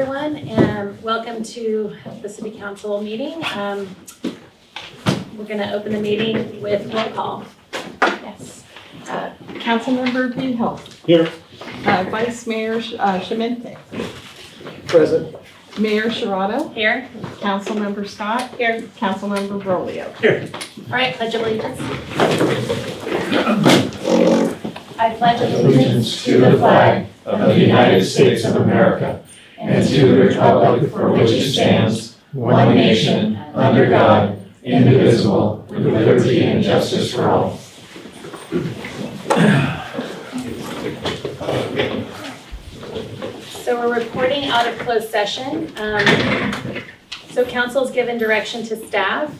everyone, and welcome to the City Council meeting. We're going to open the meeting with roll call. Yes. Councilmember Beal. Here. Vice Mayor Shemente. Present. Mayor Shirato. Here. Councilmember Scott. Here. Councilmember Brolio. Here. All right, pledge allegiance. I pledge allegiance to the flag of the United States of America and to the republic for which it stands, one nation, under God, indivisible, with liberty and justice for all. So we're reporting out of closed session. So council's given direction to staff.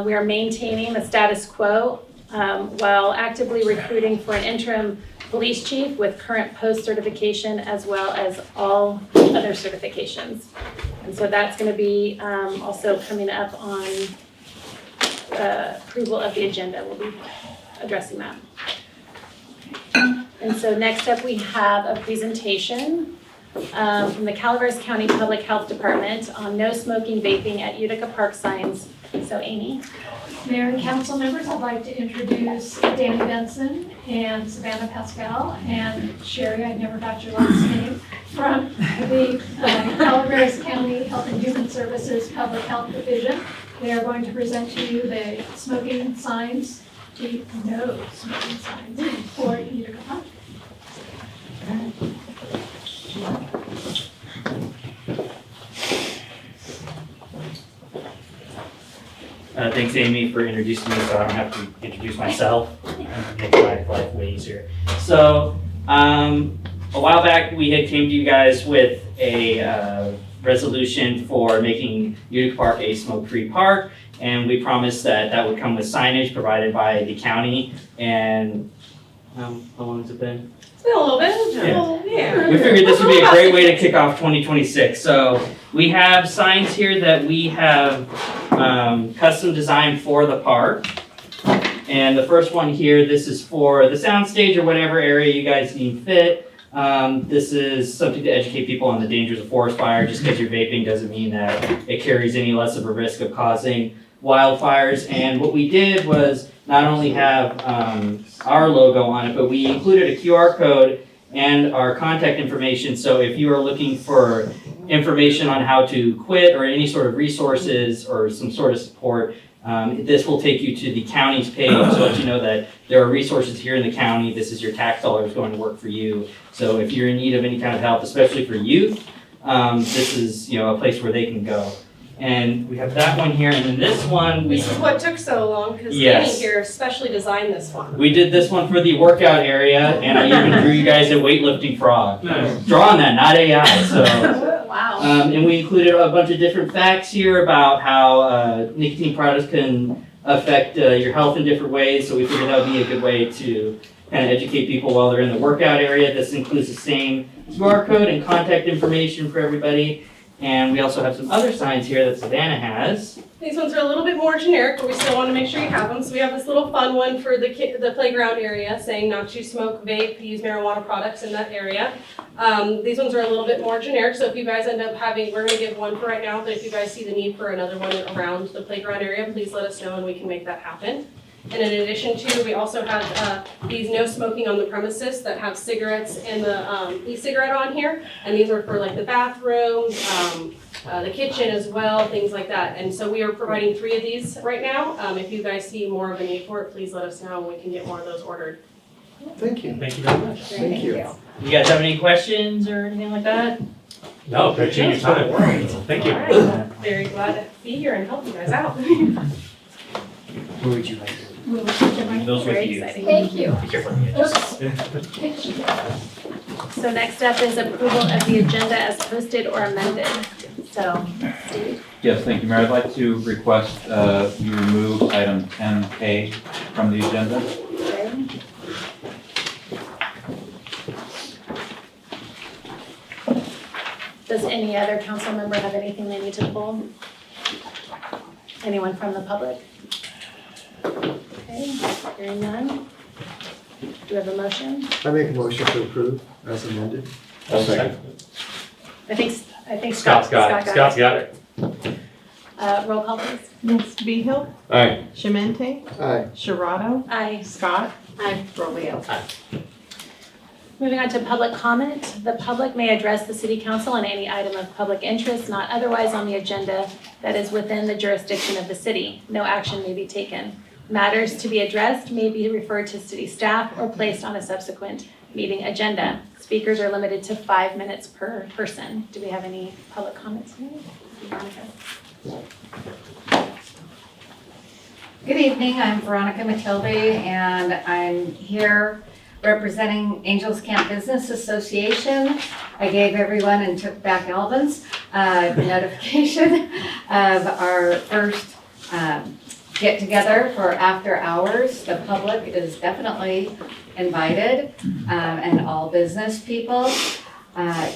We are maintaining the status quo while actively recruiting for an interim police chief with current post certification as well as all other certifications. And so that's going to be also coming up on approval of the agenda. We'll be addressing that. And so next up we have a presentation from the Calaveras County Public Health Department on no smoking vaping at Utica Park signs. So Amy. Mayor and council members, I'd like to introduce Danny Benson and Savannah Pascal and Sherry, I never got your last name, from the Calaveras County Health and Human Services Public Health Division. They are going to present to you the smoking signs, the no smoking signs for Utica Park. Thanks, Amy, for introducing me, so I don't have to introduce myself. Make my life way easier. So, a while back, we had came to you guys with a resolution for making Utica Park a smoke-free park, and we promised that that would come with signage provided by the county. And how long has it been? It's been a little bit. Yeah. We figured this would be a great way to kick off 2026. So we have signs here that we have custom designed for the park. And the first one here, this is for the soundstage or whatever area you guys deem fit. This is something to educate people on the dangers of forest fire. Just because you're vaping doesn't mean that it carries any less of a risk of causing wildfires. And what we did was not only have our logo on it, but we included a QR code and our contact information. So if you are looking for information on how to quit or any sort of resources or some sort of support, this will take you to the county's page to let you know that there are resources here in the county. This is your tax dollars going to work for you. So if you're in need of any kind of help, especially for youth, this is a place where they can go. And we have that one here, and then this one. This is what took so long, because Yes. Amy here specially designed this one. We did this one for the workout area, and I even drew you guys a weightlifting frog. Nice. Drawing that, not AI. So, Wow. and we included a bunch of different facts here about how nicotine products can affect your health in different ways. So we figured that would be a good way to kind of educate people while they're in the workout area. This includes the same QR code and contact information for everybody. And we also have some other signs here that Savannah has. These ones are a little bit more generic, but we still want to make sure you have them. So we have this little fun one for the playground area saying not to smoke, vape, use marijuana products in that area. These ones are a little bit more generic, so if you guys end up having, we're going to give one for right now, but if you guys see the need for another one around the playground area, please let us know and we can make that happen. And in addition to, we also have these no smoking on the premises that have cigarettes and the e-cigarette on here. And these are for like the bathrooms, the kitchen as well, things like that. And so we are providing 3 of these right now. If you guys see more of a need for it, please let us know and we can get more of those ordered. Thank you. Thank you very much. Thank you. You guys have any questions or anything like that? No, appreciate your time. Thank you. All right. Very glad to be here and help you guys out. Who would you like to? Those with Very you. exciting. Thank you. Be careful. So next up is approval of the agenda as posted or amended. So, Steve. Yes, thank you, Mayor. I'd like to request you remove item 10K from the agenda. Okay. Does any other council member have anything they need to pull? Anyone from the public? Okay, hearing none. Do we have a motion? I make a motion to approve as amended. I'll second. I think Scott's got it. Roll call, please. Ms. Behill, Aye. Shemente, Aye. Sharado, Aye. Scott. Aye. Roleo. Moving on to public comment. The public may address the city council on any item of public interest not otherwise on the agenda that is within the jurisdiction of the city. No action may be taken. Matters to be addressed may be referred to city staff or placed on a subsequent meeting agenda. Speakers are limited to 5 minutes per person. Do we have any public comments? Veronica? Good evening, I'm Veronica Matilde, and I'm here representing Angels Camp Business Association. I gave everyone and took back Alvin's notification of our first get-together for after hours. The public is definitely invited, and all business people.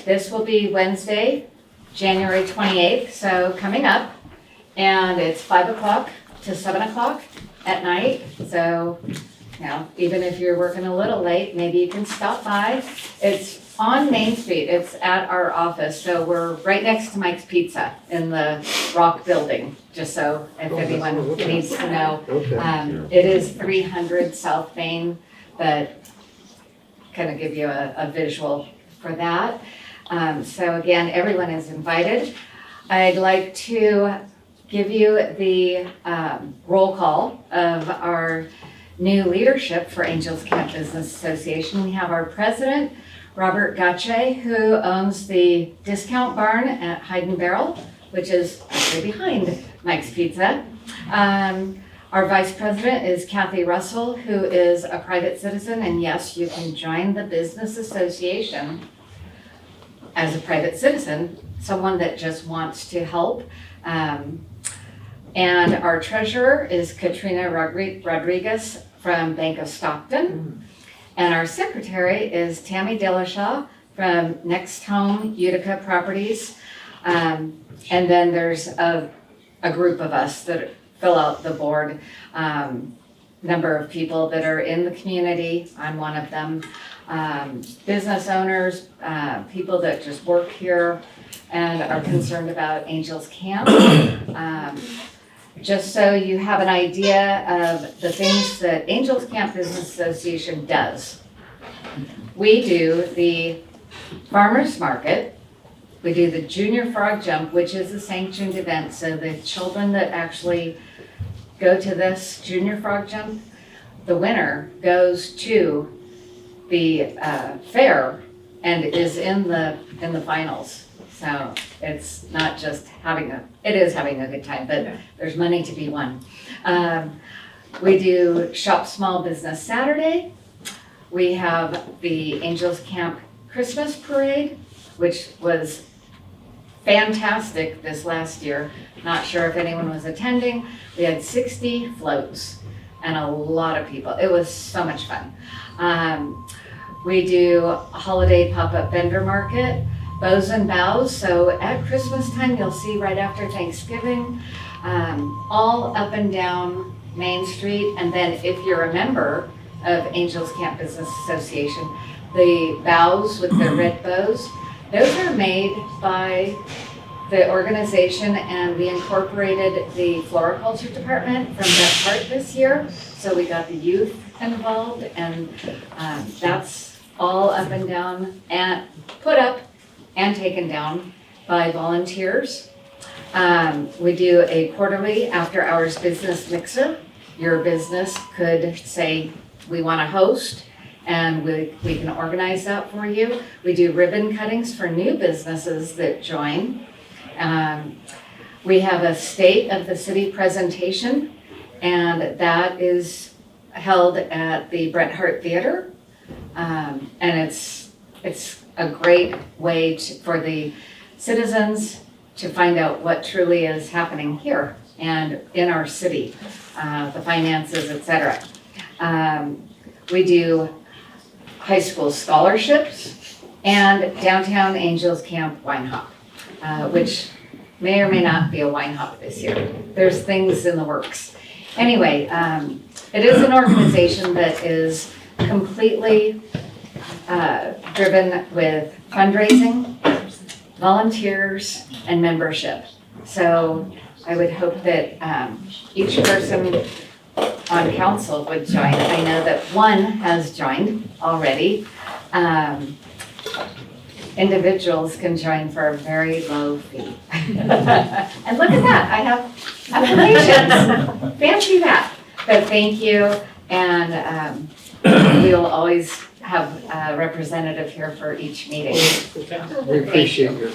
This will be Wednesday, January 28th, so coming up, and it's 5 o'clock to 7 o'clock at night. So, you know, even if you're working a little late, maybe you can stop by. It's on Main Street. It's at our office. So we're right next to Mike's Pizza in the Rock Building, just so if anyone needs to know. Okay. It is 300 South Main, but kind of give you a visual for that. So again, everyone is invited. I'd like to give you the roll call of our new leadership for Angels Camp Business Association. We have our president, Robert Gache, who owns the Discount Barn at Hide and Barrel, which is actually behind Mike's Pizza. Our vice president is Kathy Russell, who is a private citizen, and yes, you can join the business association as a private citizen, someone that just wants to help. And our treasurer is Katrina Rodriguez from Bank of Stockton. And our secretary is Tammy Dillashaw from Next Home Utica Properties. And then there's a group of us that fill out the board. Number of people that are in the community, I'm one of them. Business owners, people that just work here and are concerned about Angels Camp. Just so you have an idea of the things that Angels Camp Business Association does. We do the farmers market. We do the junior frog jump, which is a sanctioned event. So the children that actually go to this junior frog jump, the winner goes to the fair and is in the finals. So it's not just it is having a good time, but there's money to be won. We do Shop Small Business Saturday. We have the Angels Camp Christmas Parade, which was fantastic this last year. Not sure if anyone was attending. We had 60 floats and a lot of people. It was so much fun. We do a holiday pop-up vendor market, bows and bows. So at Christmas time, you'll see right after Thanksgiving, all up and down Main Street. And then if you're a member of Angels Camp Business Association, the bows with the red bows, those are made by the organization, and we incorporated the floriculture department from Bret Hart this year. So we got the youth involved, and that's all up and down and put up and taken down by volunteers. We do a quarterly after-hours business mixer. Your business could say, we want to host, and we can organize that for you. We do ribbon cuttings for new businesses that join. We have a State of the City presentation, and that is held at the Bret Hart Theater. And it's a great way for the citizens to find out what truly is happening here and in our city, the finances, etc. We do high school scholarships and Downtown Angels Camp Wine Hop, which may or may not be a wine hop this year. There's things in the works. Anyway, it is an organization that is completely driven with fundraising volunteers, and membership. So I would hope that each person on council would join. I know that one has joined already. Individuals can join for a very low fee. And look at that, I have applications. Fancy that. But thank you, and we will always have a representative here for each meeting. We appreciate your,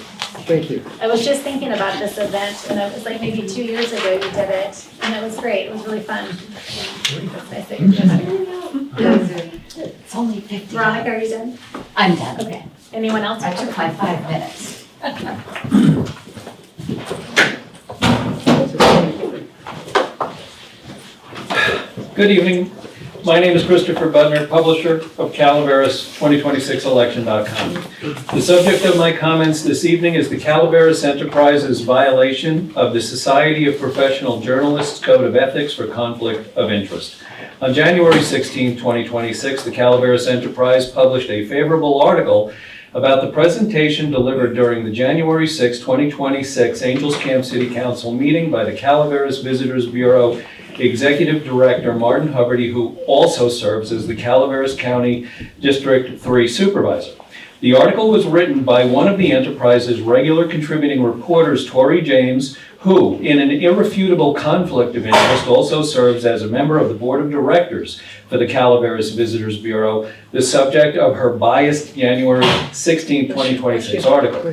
thank you. I was just thinking about this event, and it was like maybe 2 years ago you did it, and it was great. It was really fun. It's nice that you're doing it. It's only 50. Veronica, are you done? I'm done. Okay. Anyone else? I took my 5 minutes. Good evening. My name is Christopher Budner, publisher of Calaveras2026election.com. The subject of my comments this evening is the Calaveras Enterprises violation of the Society of Professional Journalists Code of Ethics for Conflict of Interest. On January 16, 2026, the Calaveras Enterprise published a favorable article about the presentation delivered during the January 6, 2026 Angels Camp City Council meeting by the Calaveras Visitors Bureau Executive Director Martin Huberty, who also serves as the Calaveras County District 3 Supervisor. The article was written by one of the Enterprise's regular contributing reporters, Tori James, who, in an irrefutable conflict of interest, also serves as a member of the Board of Directors for the Calaveras Visitors Bureau, the subject of her biased January 16, 2026 article.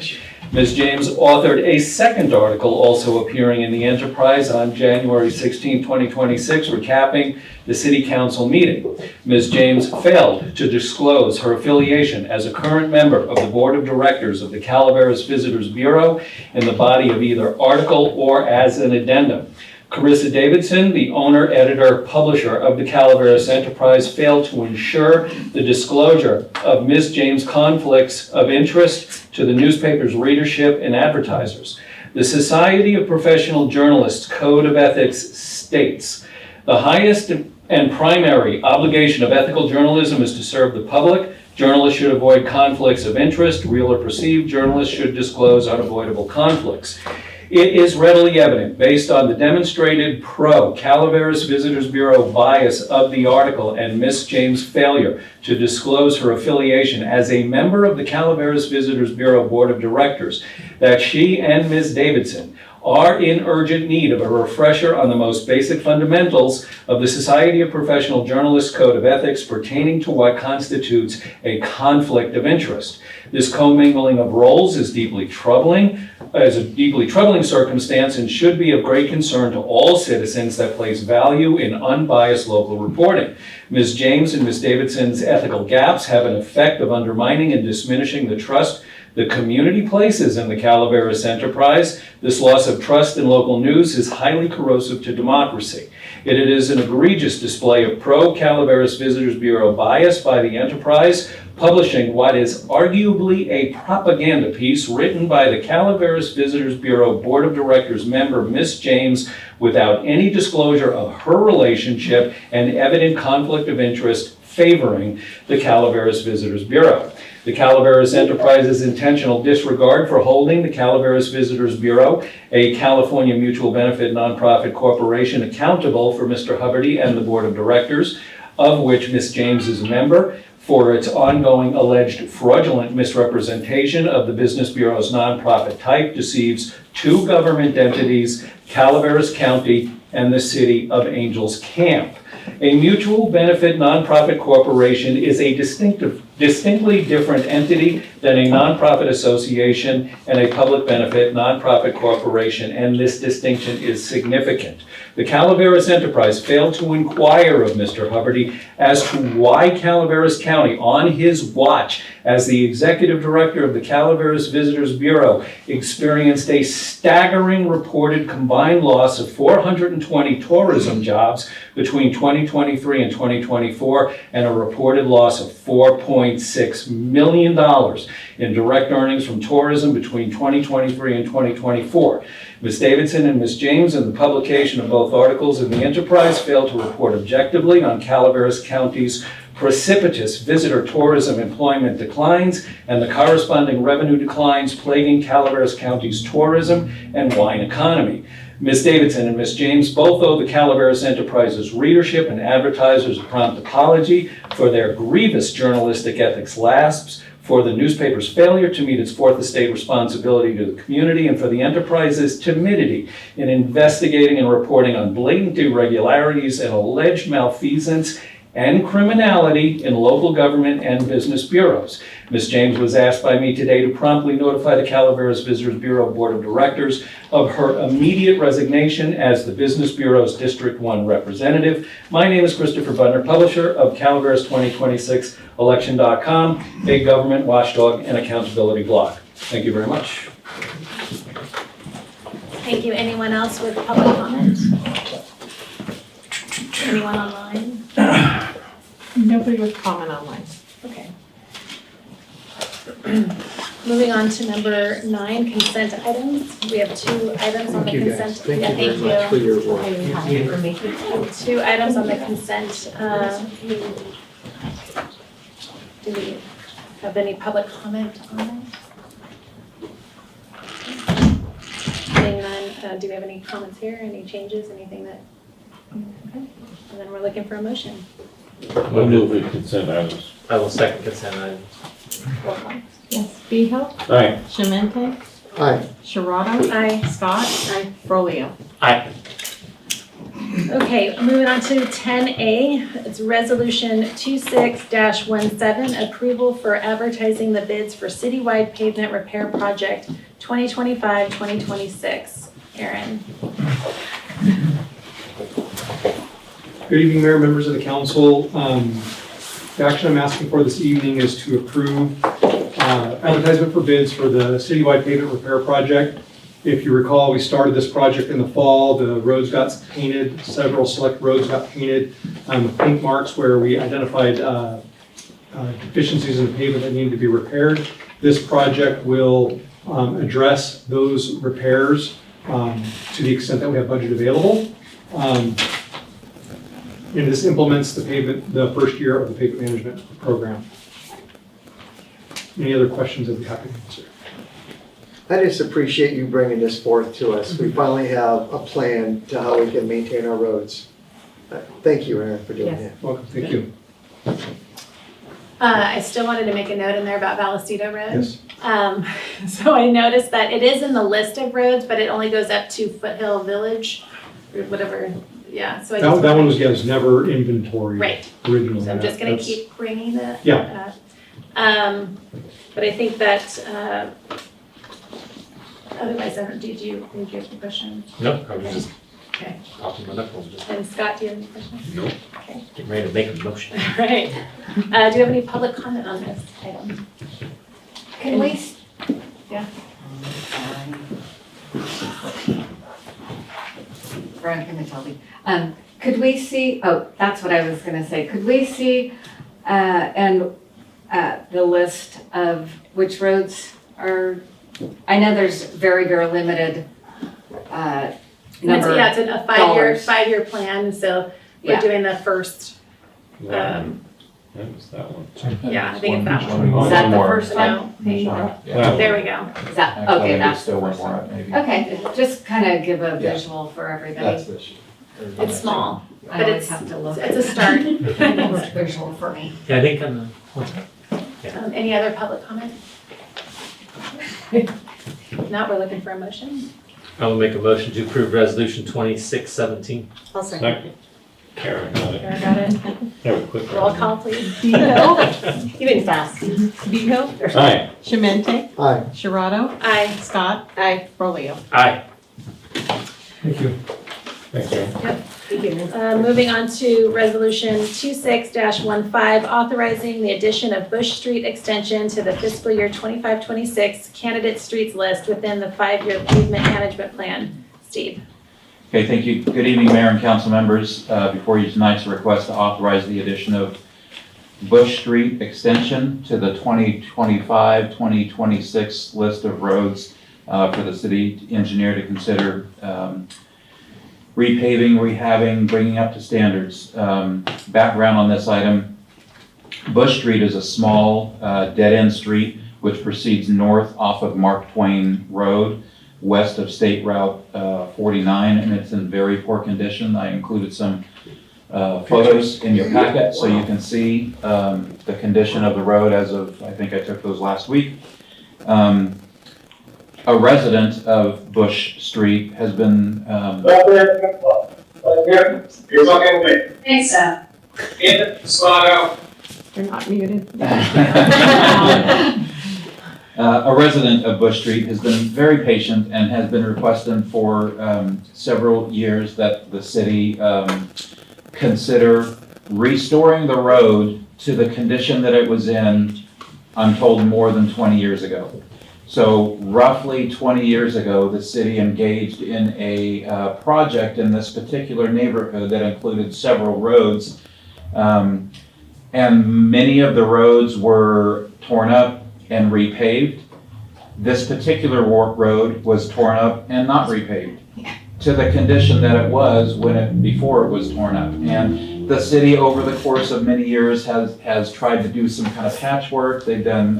Ms. James authored a second article also appearing in the Enterprise on January 16, 2026, recapping the City Council meeting. Ms. James failed to disclose her affiliation as a current member of the Board of Directors of the Calaveras Visitors Bureau in the body of either article or as an addendum. Carissa Davidson, the owner, editor, publisher of the Calaveras Enterprise, failed to ensure the disclosure of Ms. James' conflicts of interest to the newspaper's readership and advertisers. The Society of Professional Journalists Code of Ethics states, the highest and primary obligation of ethical journalism is to serve the public. Journalists should avoid conflicts of interest. Real or perceived journalists should disclose unavoidable conflicts. It is readily evident, based on the demonstrated pro-Calaveras Visitors Bureau bias of the article and Ms. James' failure to disclose her affiliation as a member of the Calaveras Visitors Bureau Board of Directors, that she and Ms. Davidson are in urgent need of a refresher on the most basic fundamentals of the Society of Professional Journalists Code of Ethics pertaining to what constitutes a conflict of interest. This commingling of roles is deeply troubling, as a deeply troubling circumstance, and should be of great concern to all citizens that place value in unbiased local reporting. Ms. James and Ms. Davidson's ethical gaps have an effect of undermining and diminishing the trust the community places in the Calaveras Enterprise. This loss of trust in local news is highly corrosive to democracy. It is an egregious display of pro-Calaveras Visitors Bureau bias by the Enterprise, publishing what is arguably a propaganda piece written by the Calaveras Visitors Bureau Board of Directors member Ms. James without any disclosure of her relationship and evident conflict of interest favoring the Calaveras Visitors Bureau. The Calaveras Enterprise's intentional disregard for holding the Calaveras Visitors Bureau, a California mutual benefit nonprofit corporation, accountable for Mr. Huberty and the Board of Directors, of which Ms. James is a member, for its ongoing alleged fraudulent misrepresentation of the Business Bureau's nonprofit type, deceives two government entities, Calaveras County and the City of Angels Camp. A mutual benefit nonprofit corporation is a distinctly different entity than a nonprofit association and a public benefit nonprofit corporation, and this distinction is significant. The Calaveras Enterprise failed to inquire of Mr. Huberty as to why Calaveras County, on his watch as the executive director of the Calaveras Visitors Bureau, experienced a staggering reported combined loss of 420 tourism jobs between 2023 and 2024, and a reported loss of $4.6 million in direct earnings from tourism between 2023 and 2024. Ms. Davidson and Ms. James, in the publication of both articles in the Enterprise, failed to report objectively on Calaveras County's precipitous visitor tourism employment declines and the corresponding revenue declines plaguing Calaveras County's tourism and wine economy. Ms. Davidson and Ms. James both owe the Calaveras Enterprises readership and advertisers a prompt apology for their grievous journalistic ethics lapse, for the newspaper's failure to meet its fourth estate responsibility to the community, and for the Enterprise's timidity in investigating and reporting on blatant irregularities and alleged malfeasance and criminality in local government and business bureaus. Ms. James was asked by me today to promptly notify the Calaveras Visitors Bureau Board of Directors of her immediate resignation as the Business Bureau's District 1 representative. My name is Christopher Butner, publisher of Calaveras 2026 Election.com, a government watchdog and accountability blog. Thank you very much. Thank you. Anyone else with public comment? Anyone online? Nobody with comment online. Okay. Moving on to number 9, consent items. We have 2 items on the Thank you, consent. guys. Thank Yeah, you very much for your work. 2 items on the consent. Do we have any public comment on it? Seeing none, do we have any comments here, any changes, anything that? Okay. And then we're looking for a motion. I'll move the consent items. I will second consent items. Roll call. Yes, Beho, Aye. Shemente, Aye. Sharado, Aye. Scott, Aye. Brolio. Aye. Okay, moving on to 10A, it's resolution 26-17, approval for advertising the bids for citywide pavement repair project 2025-2026. Aaron. Good evening, Mayor, members of the council. The action I'm asking for this evening is to approve advertisement for bids for the citywide pavement repair project. If you recall, we started this project in the fall. The roads got painted, several select roads got painted with pink marks where we identified deficiencies in the pavement that needed to be repaired. This project will address those repairs to the extent that we have budget available. And this implements the first year of the pavement management program. Any other questions I'd be happy to answer. I just appreciate you bringing this forth to us. We finally have a plan to how we can maintain our roads. Thank you, Aaron, for doing that. Welcome, thank you. I still wanted to make a note in there about Vallecito Road. Yes. So I noticed that it is in the list of roads, but it only goes up to Foothill Village, or whatever, yeah, so I just. That one was never inventory. Right. Originally. So I'm just gonna That's- keep bringing that. Yeah. But I think that, otherwise, did you have a question? No, I was just Okay. popping my knuckles, just And Scott, do you have any questions? Nope. Okay. getting ready to make a motion. Right. Do you have any public comment on this item? Can we? Yeah. Veronica Mataldi. Could we see, that's what I was gonna say. Could we see, the list of which roads are, I know there's very, very limited, number. Yeah, it's a dollars. five-year plan, so we're Yeah. doing the first, That was that one. yeah, I think it's that one. Is that the more. first one? Yeah. There we go. Is that, Actually, okay, maybe that's the still one first more, one. maybe. Okay, just kind of give a Yeah. visual for everybody. That's the issue. It's small, I but always it's, have to look. it's a start. It's visual for me. Yeah, I think on Any other public comment? If not, we're looking for a motion. I will make a motion to approve resolution 2617. I'll Second. Karen got it. Sarah got it. Have a quick Roll one. call, please. Beho, You've been fast. Beho, Aye. Shemente, Aye. Sharado, Aye. Scott. Aye. Brolio. Aye. Thank you. Thanks, Aaron. Moving on to resolution 26-15, authorizing the addition of Bush Street Extension to the fiscal year 25-26 candidate streets list within the 5-year pavement management plan. Steve. Okay, thank you. Good evening, Mayor and council members. Before you tonight's request to authorize the addition of Bush Street Extension to the 2025-2026 list of roads for the city engineer to consider repaving, rehabbing, bringing up to standards. Background on this item, Bush Street is a small dead-end street which proceeds north off of Mark Twain Road, west of State Route 49, and it's in very poor condition. I included some photos in your packet so you can see the condition of the road as of, I think I took those last week. A resident of Bush Street has been You're talking to me. Thanks, Seth. You're not muted. A resident of Bush Street has been very patient and has been requesting for several years that the city consider restoring the road to the condition that it was in, I'm told, more than 20 years ago. So roughly 20 years ago, the city engaged in a project in this particular neighborhood that included several roads. And many of the roads were torn up and repaved. This particular road was torn up and not repaved to the condition that it was before it was torn up. And the city, over the course of many years, has tried to do some kind of patchwork. They've done,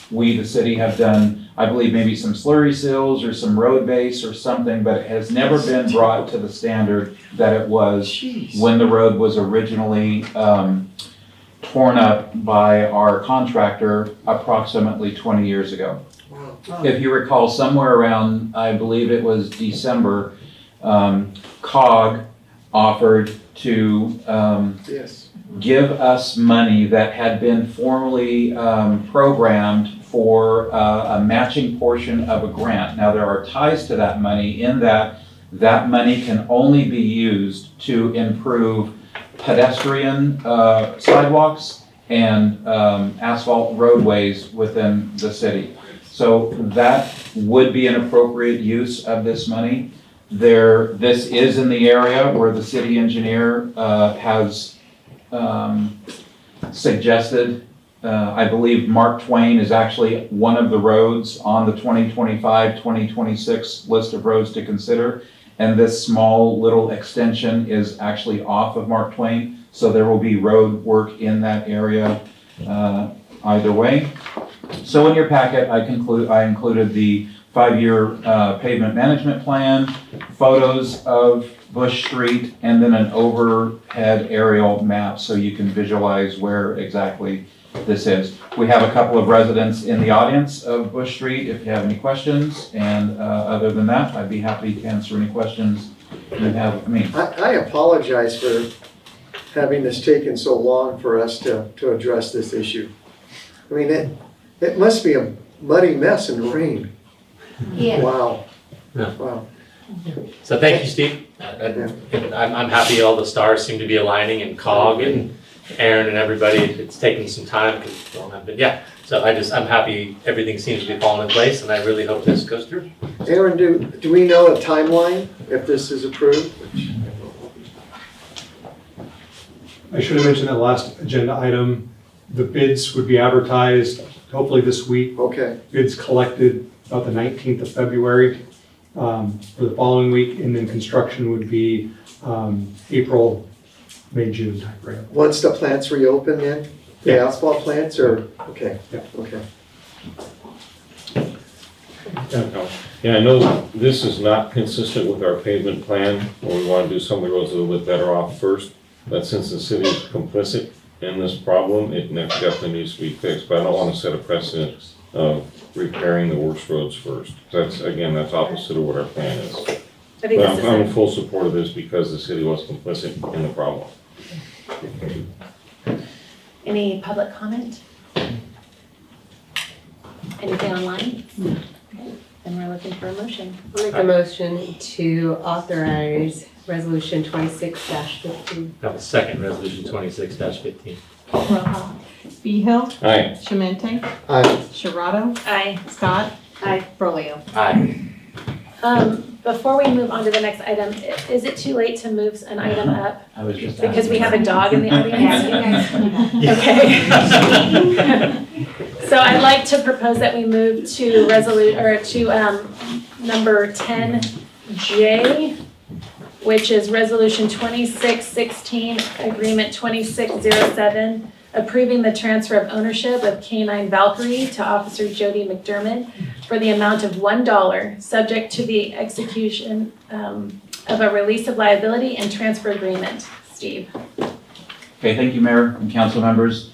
the city, have done, I believe, maybe some slurry seals or some road base or something, but it has never been brought to the standard that it was when the road was originally torn up by our contractor approximately 20 years ago. If you recall, somewhere around, I believe it was December, COG offered to give us money that had been formally programmed for a matching portion of a grant. Now, there are ties to that money in that that money can only be used to improve pedestrian sidewalks and asphalt roadways within the city. So that would be an appropriate use of this money. This is in the area where the city engineer has suggested, I believe Mark Twain is actually one of the roads on the 2025-2026 list of roads to consider. And this small little extension is actually off of Mark Twain. So there will be road work in that area either way. So in your packet, I included the 5-year pavement management plan, photos of Bush Street, and then an overhead aerial map so you can visualize where exactly this is. We have a couple of residents in the audience of Bush Street if you have any questions, and other than that, I'd be happy to answer any questions you have of me. I apologize for having this taken so long for us to address this issue. I mean, it must be a muddy mess in the rain. Yeah. Wow. Yeah. Wow. So thank you, Steve. I'm happy all the stars seem to be aligning, and COG and Aaron and everybody. It's taking some time because we don't have been. Yeah. So I'm happy everything seems to be falling in place, and I really hope this goes through. Aaron, do we know a timeline if this is approved? I should have mentioned that last agenda item. The bids would be advertised hopefully this week. Okay. Bids collected about the 19th of February for the following week, and then construction would be April, May, June timeframe. Once the plants reopen then? The Yeah. asphalt plants or, okay, Yeah. okay. Yeah, I know this is not consistent with our pavement plan, or we want to do some of the roads a little bit better off first, but since the city is complicit in this problem, it definitely needs to be fixed, but I don't want to set a precedent of repairing the worst roads first. That's opposite of what our plan is. I think But this is I'm in full support of this because the city was complicit in the problem. Any public comment? Anything online? Okay, then we're looking for a motion. I'll make a motion to authorize resolution 26-15. Have a second, resolution 26-15. Roll call. Behill. Aye. Shemente. Aye. Sharado. Aye. Scott. Aye. Brolio. Aye. Before we move on to the next item, is it too late to move an item up? I was just Because we have asking. a dog in the audience? Yeah, Okay. So I'd like to propose that we move to number 10J, which is resolution 2616, agreement 2607, approving the transfer of ownership of K-9 Valkyrie to Officer Jody McDermott for the amount of $1, subject to the execution of a release of liability and transfer agreement. Steve. Okay, thank you, Mayor and council members.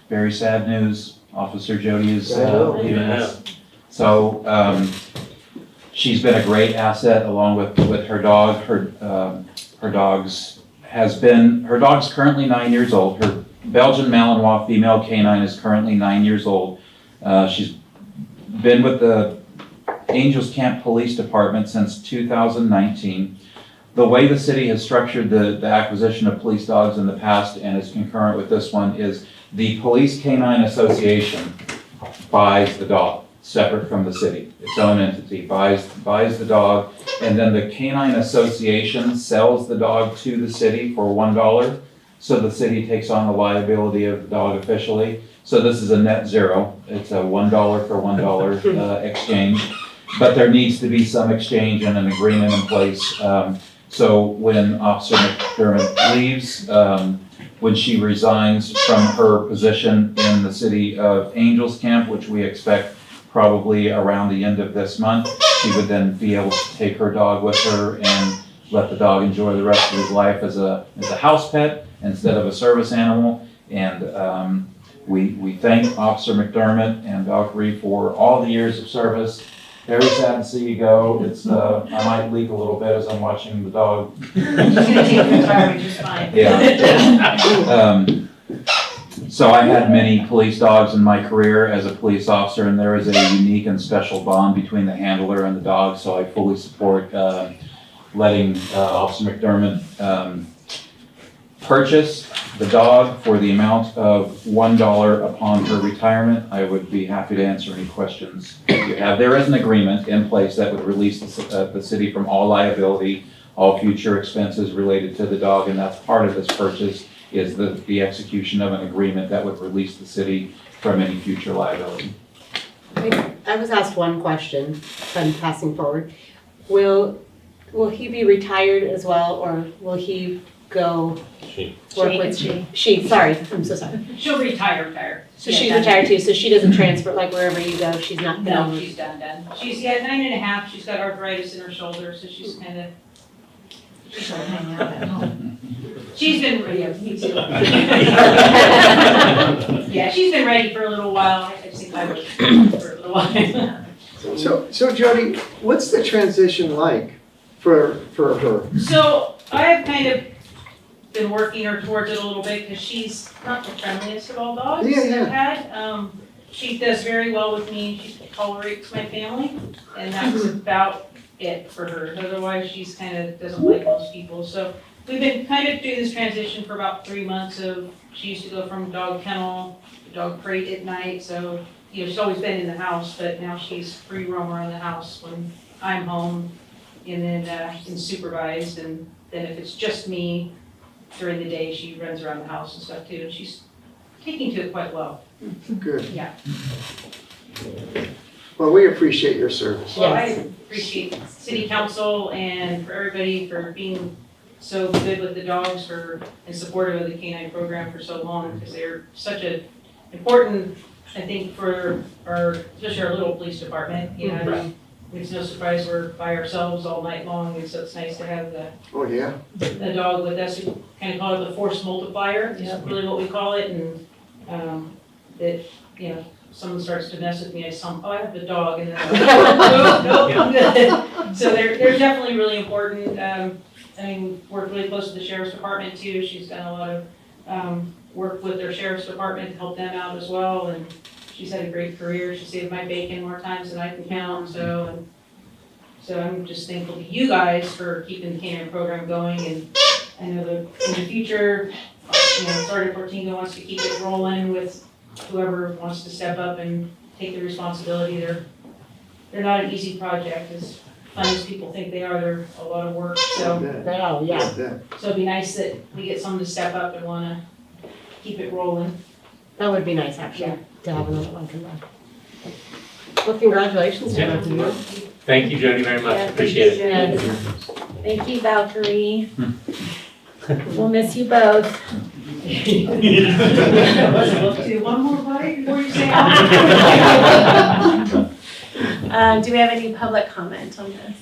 Very sad news. Officer Jody is leaving us. So she's been a great asset along with her dog. Her dog's currently 9 years old. Her Belgian Malinois female canine is currently 9 years old. She's been with the Angels Camp Police Department since 2019. The way the city has structured the acquisition of police dogs in the past and is concurrent with this one is the Police Canine Association buys the dog, separate from the city, its own entity, buys the dog, and then the Canine Association sells the dog to the city for $1, so the city takes on the liability of the dog officially. So this is a net zero. It's a $1 for $1 exchange, but there needs to be some exchange and an agreement in place. So when Officer McDermott leaves, when she resigns from her position in the city of Angels Camp, which we expect probably around the end of this month, she would then be able to take her dog with her and let the dog enjoy the rest of his life as a house pet instead of a service animal. And we thank Officer McDermott and Valkyrie for all the years of service. Very sad to see you go. It's I might leak a little bit as I'm watching the dog. She's gonna take retirement just fine. Yeah. So I had many police dogs in my career as a police officer, and there is a unique and special bond between the handler and the dog. So I fully support letting Officer McDermott purchase the dog for the amount of $1 upon her retirement. I would be happy to answer any questions you have. There is an agreement in place that would release the city from all liability, all future expenses related to the dog, and that's part of this purchase, is the execution of an agreement that would release the city from any future liability. I was asked one question, I'm passing forward. Will he be retired as well, or will he go work with she? Sorry, I'm so sorry. She'll retire. So she's retired too, so she doesn't transfer, like wherever you go, she's not No, gonna. she's done. She's 9.5, she's got arthritis in her shoulder, so she's kind of. She's gonna hang out at home. She's been ready, me too. Yeah, she's been ready for a little while. I just think I was for a little while. So Jody, what's the transition like for her? So I've kind of been working her towards it a little bit because she's not the friendliest of all dogs I've had. She does very well with me. She tolerates my family, and that's about it for her. Otherwise, she's kind of doesn't like most people. So we've been kind of doing this transition for about 3 months. She used to go from dog kennel to dog crate at night. So she's always been in the house, but now she's free roam around the house when I'm home, and then supervised. And then if it's just me during the day, she runs around the house and stuff too. And she's taking to it quite well. Good. Yeah. Well, we appreciate your service. Well, I appreciate city council and for everybody for being so good with the dogs and supportive of the canine program for so long, because they're such an important, I think, for especially our little police department. It's no surprise we're by ourselves all night long, and so it's nice to have the dog with us. We kind of call it the force multiplier, is really what we call it, and that someone starts to mess with me, I have a dog, and then nope, I'm good. So they're definitely really important. Worked really close to the sheriff's department too. She's done a lot of work with their sheriff's department to help them out as well, and she's had a great career. She saved my bacon more times than I can count. So I'm just thankful to you guys for keeping the canine program going, and I know that in the future, Sergeant Portingo wants to keep it rolling with whoever wants to step up and take the responsibility. They're not an easy project, as fun as people think they are. They're a lot of work. So So it'd be nice that we get someone to step up and want to keep it rolling. That would be nice, actually, to have another one come back. Well, congratulations to both of you. Thank you, Jody, very much. Appreciate it. Thank you, Valkyrie. We'll miss you both. Do one more bite before you say Do we have any public comment on this?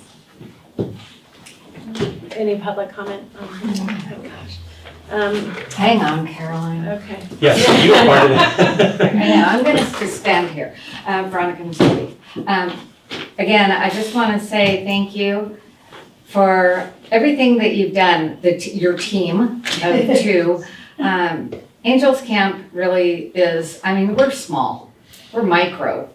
Any public comment? Oh my gosh. Hang on, Caroline. Okay. Yes, you are part of it. I know, I'm gonna just stand here, Veronica Masoli. Again, I just wanna say thank you for everything that you've done, your team of two. Angels Camp really is, I mean, we're small, we're micro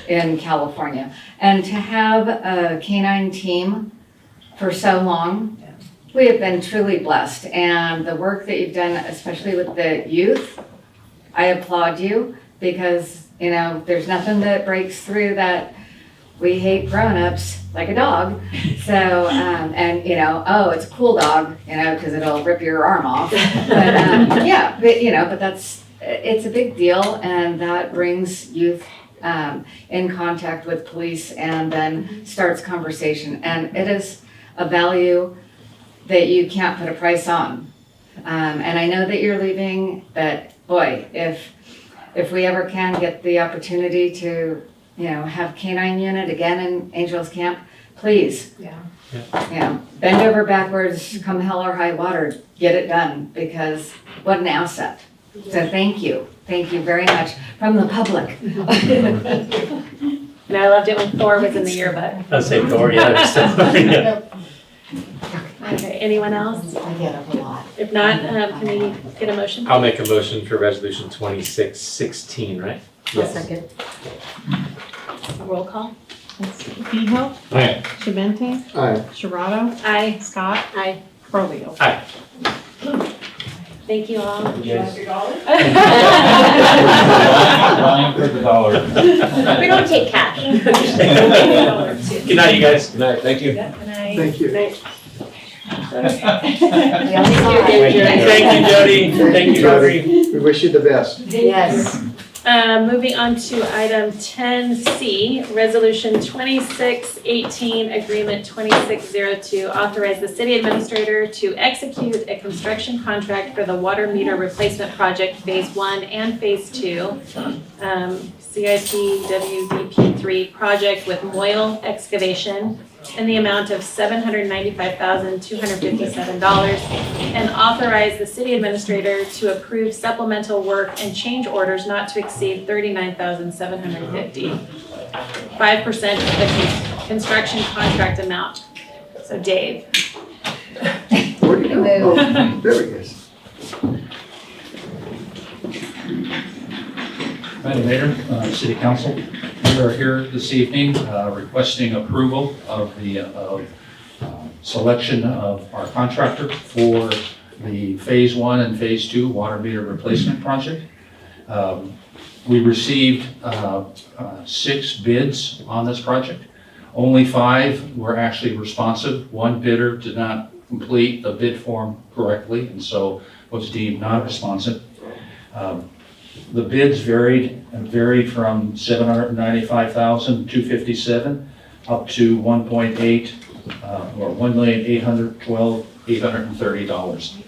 in California. And to have a canine team for so long, we have been truly blessed. And the work that you've done, especially with the youth, I applaud you because, you know, there's nothing that breaks through that we hate grown-ups like a dog. So, and you know, oh, it's a cool dog, you know, because it'll rip your arm off. But yeah, but you know, but it's a big deal, and that brings youth in contact with police and then starts conversation. And it is a value that you can't put a price on. And I know that you're leaving, but boy, if we ever can get the opportunity to, you know, have canine unit again in Angels Camp, please. Yeah. You know, bend over backwards, come hell or high water, get it done, because what an asset. So thank you very much from the public. And I loved it when Thor was in the yearbook. I'll say Thor, yeah. Okay, anyone else? I get it a lot. If not, can we get a motion? I'll make a motion for resolution 2616, right? Yes. Second. Roll call. Beho, Aye. Shabente, Aye. Sharado, Aye. Scott, Aye. Ferlio. Aye. Thank you all. Yes. your dollar? Ryan for the dollar. We don't take cash. Good night, you guys. Good night, thank you. Good night. Thank you. Thank you, Jody. Thank you, Jody. We wish you the best. Yes. Moving on to item 10C, Resolution 2618, Agreement 2602, authorize the city administrator to execute a construction contract for the water meter replacement project Phase 1 and Phase 2, CIP WDP3 project with Moyle Excavation in the amount of $795,257, and authorize the city administrator to approve supplemental work and change orders not to exceed $39,750, 5% of the construction contract amount. So Dave. Where'd you go? Oh, there he is. Madam Mayor, City Council, we are here this evening requesting approval of the selection of our contractor for the Phase 1 and Phase 2 water meter replacement project. We received 6 bids on this project. Only 5 were actually responsive. 1 bidder did not complete the bid form correctly and so was deemed non-responsive. The bids varied from $795,257 up to $1.8 or $1,812,830.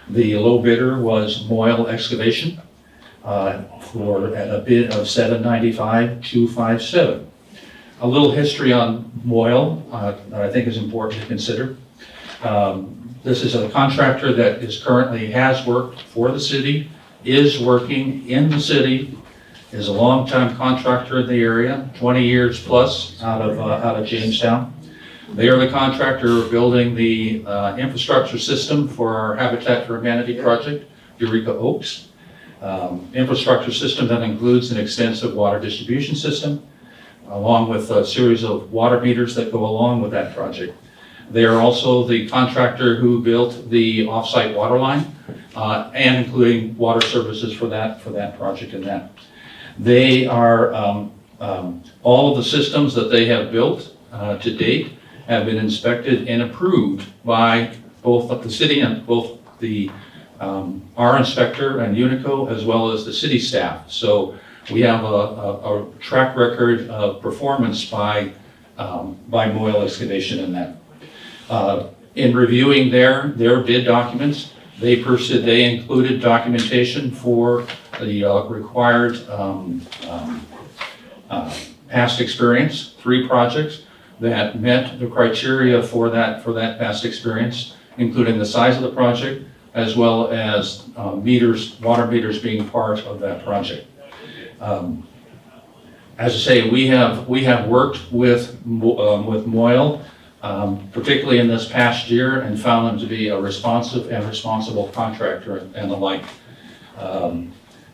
The low bidder was Moyle Excavation for a bid of $795,257. A little history on Moyle that I think is important to consider. This is a contractor that currently has worked for the city, is working in the city, is a longtime contractor in the area, 20 years plus out of Jamestown. They are the contractor building the infrastructure system for our Habitat for Humanity project, Eureka Oaks. Infrastructure system that includes an extensive water distribution system, along with a series of water meters that go along with that project. They are also the contractor who built the off-site water line, and including water services for that project and that. They are, all of the systems that they have built to date have been inspected and approved by both the city and both the our inspector and Unico, as well as the city staff. So we have a track record of performance by Moyle Excavation in that. In reviewing their bid documents, They included documentation for the required past experience, 3 projects that met the criteria for that past experience, including the size of the project, as well as water meters being part of that project. As I say, we have worked with Moyle, particularly in this past year, and found them to be a responsive and responsible contractor and the like.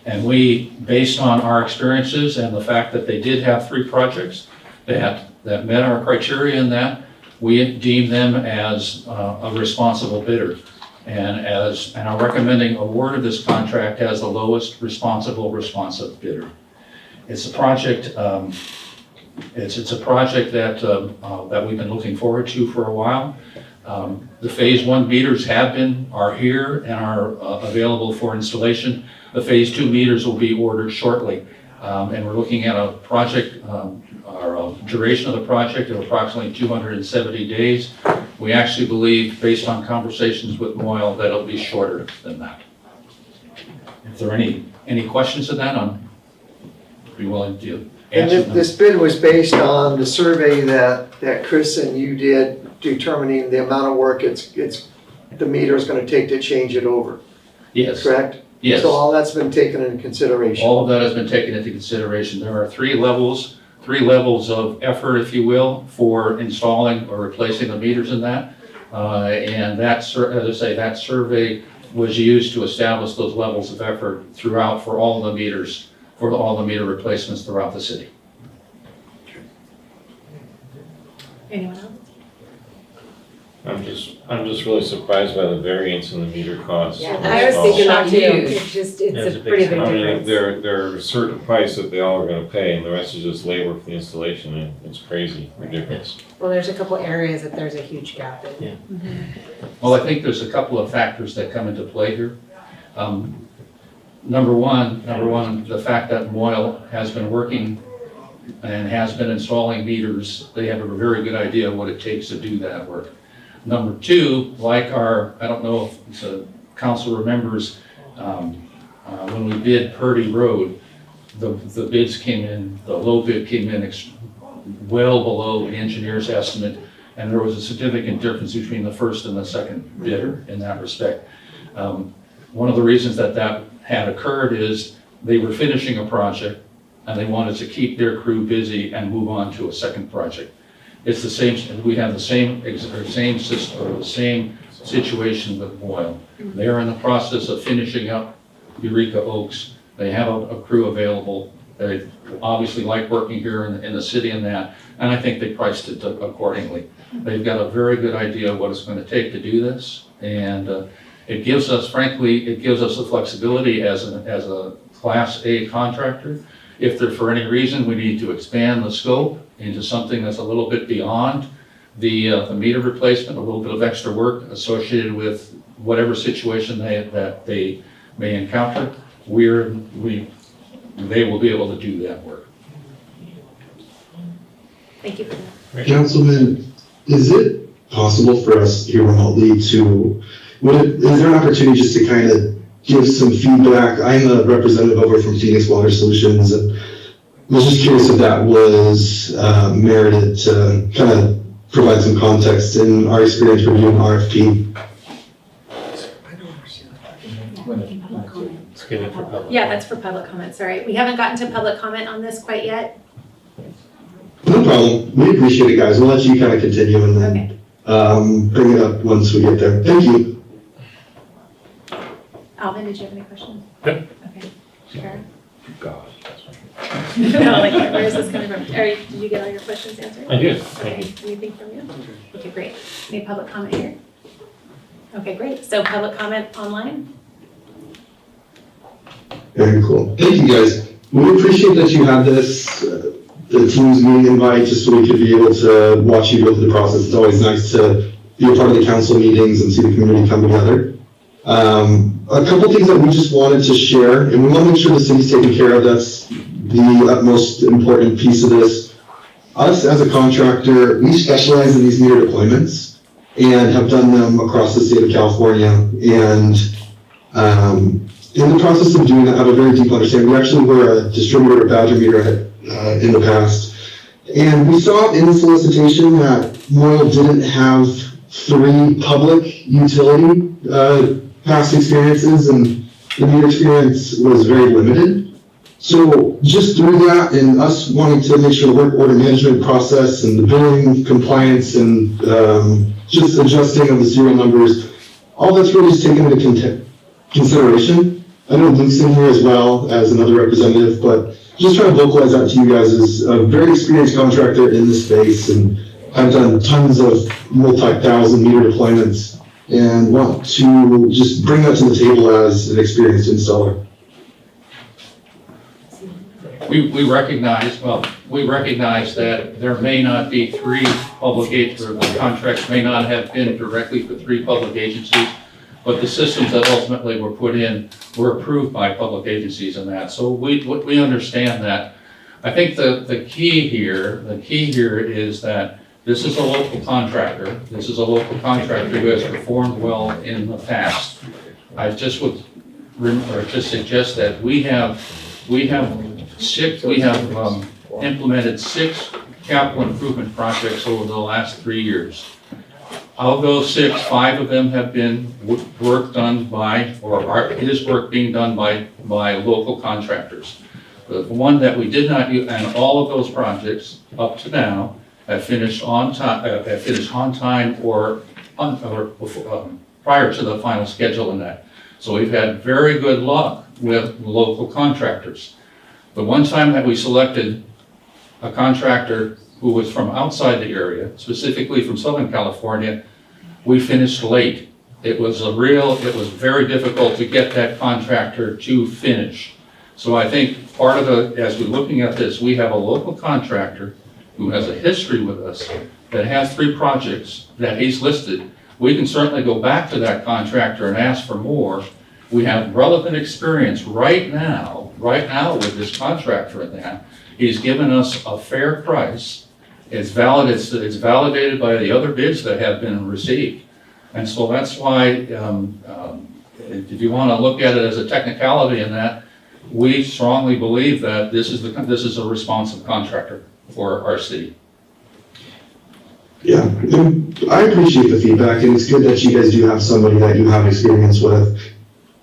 And we, based on our experiences and the fact that they did have 3 projects that met our criteria in that, we deem them as a responsible bidder and are recommending award of this contract as the lowest responsive bidder. It's a project. It's a project that we've been looking forward to for a while. The phase 1 meters are here and are available for installation. The phase 2 meters will be ordered shortly, and we're looking at a project, our duration of the project of approximately 270 days. We actually believe, based on conversations with Moyle, that it'll be shorter than that. If there are any questions of that, I'd be willing to And answer them. this bid was based on the survey that Chris and you did, determining the amount of work the meter is gonna take to change it over, Yes. correct? Yes. So all that's been taken into consideration. All of that has been taken into consideration. There are 3 levels of effort, if you will, for installing or replacing the meters in that. And as I say, that survey was used to establish those levels of effort throughout for all the meter replacements throughout the city. Anyone else? I'm just really surprised by the variance in the meter costs. Yeah, I was thinking that too. Huge. It's it's a a pretty big big I mean, difference. there are a certain price that they all are gonna pay, and the rest is just labor for the installation, and it's crazy, the difference. Well, there's a couple areas that there's a huge gap in. Well, I think there's a couple of factors that come into play here. Number one, the fact that Moyle has been working and has been installing meters. They have a very good idea of what it takes to do that work. Number 2, like I don't know if the council remembers, when we bid Purdy Road, the bids came in, the low bid came in well below the engineer's estimate, and there was a significant difference between the first and the second bidder in that respect. One of the reasons that had occurred is they were finishing a project and they wanted to keep their crew busy and move on to a second project. It's the same, we have the same system, or the same situation with Moyle. They are in the process of finishing up Eureka Oaks. They have a crew available. They obviously like working here in the city and that, and I think they priced it accordingly. They've got a very good idea of what it's going to take to do this, and it gives us, frankly, the flexibility as a Class A contractor. If there, for any reason, we need to expand the scope into something that's a little bit beyond the meter replacement, a little bit of extra work associated with whatever situation that they may encounter, they will be able to do that work. Thank you for that. Councilman, is it possible for us here remotely is there an opportunity just to kind of give some feedback? I'm a representative over from Phoenix Water Solutions, and was just curious if that was merited to kind of provide some context in our experience reviewing RFP. Let's give it for public. Yeah, that's for public comment, sorry. We haven't gotten to public comment on this quite yet. No problem. We appreciate it, guys. We'll let you kind of continue and then bring it up once we get there. Thank you. Alvin, did you have any questions? No. Okay. Sharon? God. No, like, where is this coming from? Did you get all your questions answered? I did. Okay, anything from you? Okay, great. Any public comment here? Okay, great. So public comment online? Very cool. Thank you, guys. We appreciate that you had this, the team's meeting invite, just so we could be able to watch you go through the process. It's always nice to be a part of the council meetings and see the community come together. A couple things that we just wanted to share, and we want to make sure the city's taken care of. That's the utmost important piece of this. Us as a contractor, we specialize in these meter deployments, and have done them across the state of California. And in the process of doing that, have a very deep understanding. We actually were a distributor of Badger Meter in the past. And we saw in the solicitation that Moyle didn't have 3 public utility past experiences, and the meter experience was very limited. So just through that and us wanting to make sure the work order management process and the billing compliance and just adjusting of the serial numbers, all that's really just taken into consideration. I know Luke's in here as well as another representative, but just trying to vocalize that to you guys as a very experienced contractor in this space, and I've done tons of multi-thousand meter deployments and want to just bring that to the table as an experienced installer. We recognize that there may not be 3 public agencies, or the contracts may not have been directly for 3 public agencies, but the systems that ultimately were put in were approved by public agencies and that. So we understand that. I think the key here is that this is a local contractor. This is a local contractor who has performed well in the past. I just would suggest that we have implemented 6 capital improvement projects over the last 3 years. Of those 6, 5 of them have been work done by, or is work being done by local contractors. The one that we did not use, and all of those projects up to now have finished on time or prior to the final schedule in that. So we've had very good luck with local contractors. The one time that we selected a contractor who was from outside the area, specifically from Southern California, we finished late. It was very difficult to get that contractor to finish. So I think part of as we're looking at this, we have a local contractor who has a history with us that has 3 projects that he's listed. We can certainly go back to that contractor and ask for more. We have relevant experience right now with this contractor in that. He's given us a fair price. It's validated by the other bids that have been received. And so that's why, if you want to look at it as a technicality in that, we strongly believe that this is a responsive contractor for our city. Yeah, and I appreciate the feedback, and it's good that you guys do have somebody that you have experience with.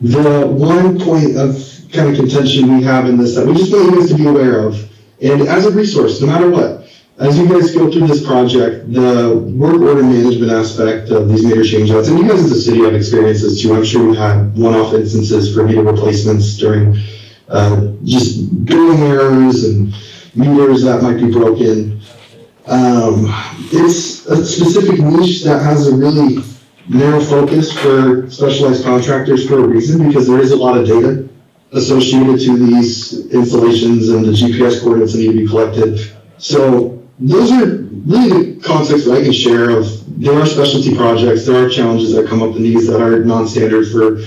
The one point of kind of contention we have in this that we just want you guys to be aware of, and as a resource, no matter what, as you guys go through this project, the work order management aspect of these meter changeouts, and you guys as a city have experiences too. I'm sure we've had one-off instances for meter replacements during just billing errors and meters that might be broken. It's a specific niche that has a really narrow focus for specialized contractors for a reason, because there is a lot of data associated to these installations and the GPS coordinates that need to be collected. So those are really the context that I can share of, there are specialty projects, there are challenges that come up in these that are non-standard for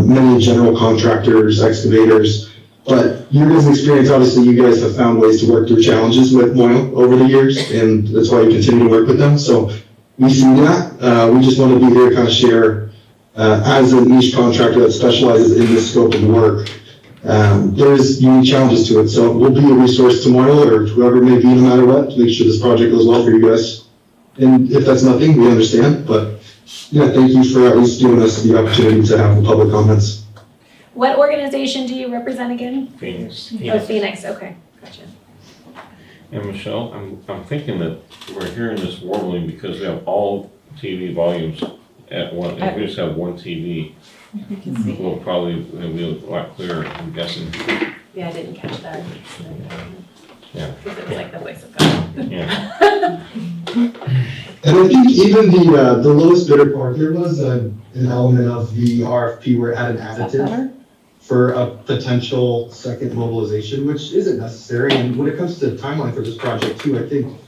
many general contractors, excavators. But your guys' experience, obviously you guys have found ways to work through challenges with Moyle over the years, and that's why you continue to work with them. So we see that. We just want to be here to kind of share, as a niche contractor that specializes in this scope of work, there's unique challenges to it. So we'll be a resource to Moyle or whoever it may be, no matter what, to make sure this project goes well for you guys. And if that's nothing, we understand. But yeah, thank you for at least giving us the opportunity to have the public comments. What organization do you represent again? Phoenix. Oh, Phoenix, okay, gotcha. And Michelle, I'm thinking that we're hearing this warbling because we have all TV volumes at one, if we just have one TV, we'll probably be a lot clearer, I'm guessing. Yeah, I didn't catch that. Yeah. Because it was like the voice of God. Yeah. And I think even the lowest bidder part, there was an element of the RFP where it had an additive for a potential second mobilization, which isn't necessary. And when it comes to the timeline for this project too, I think,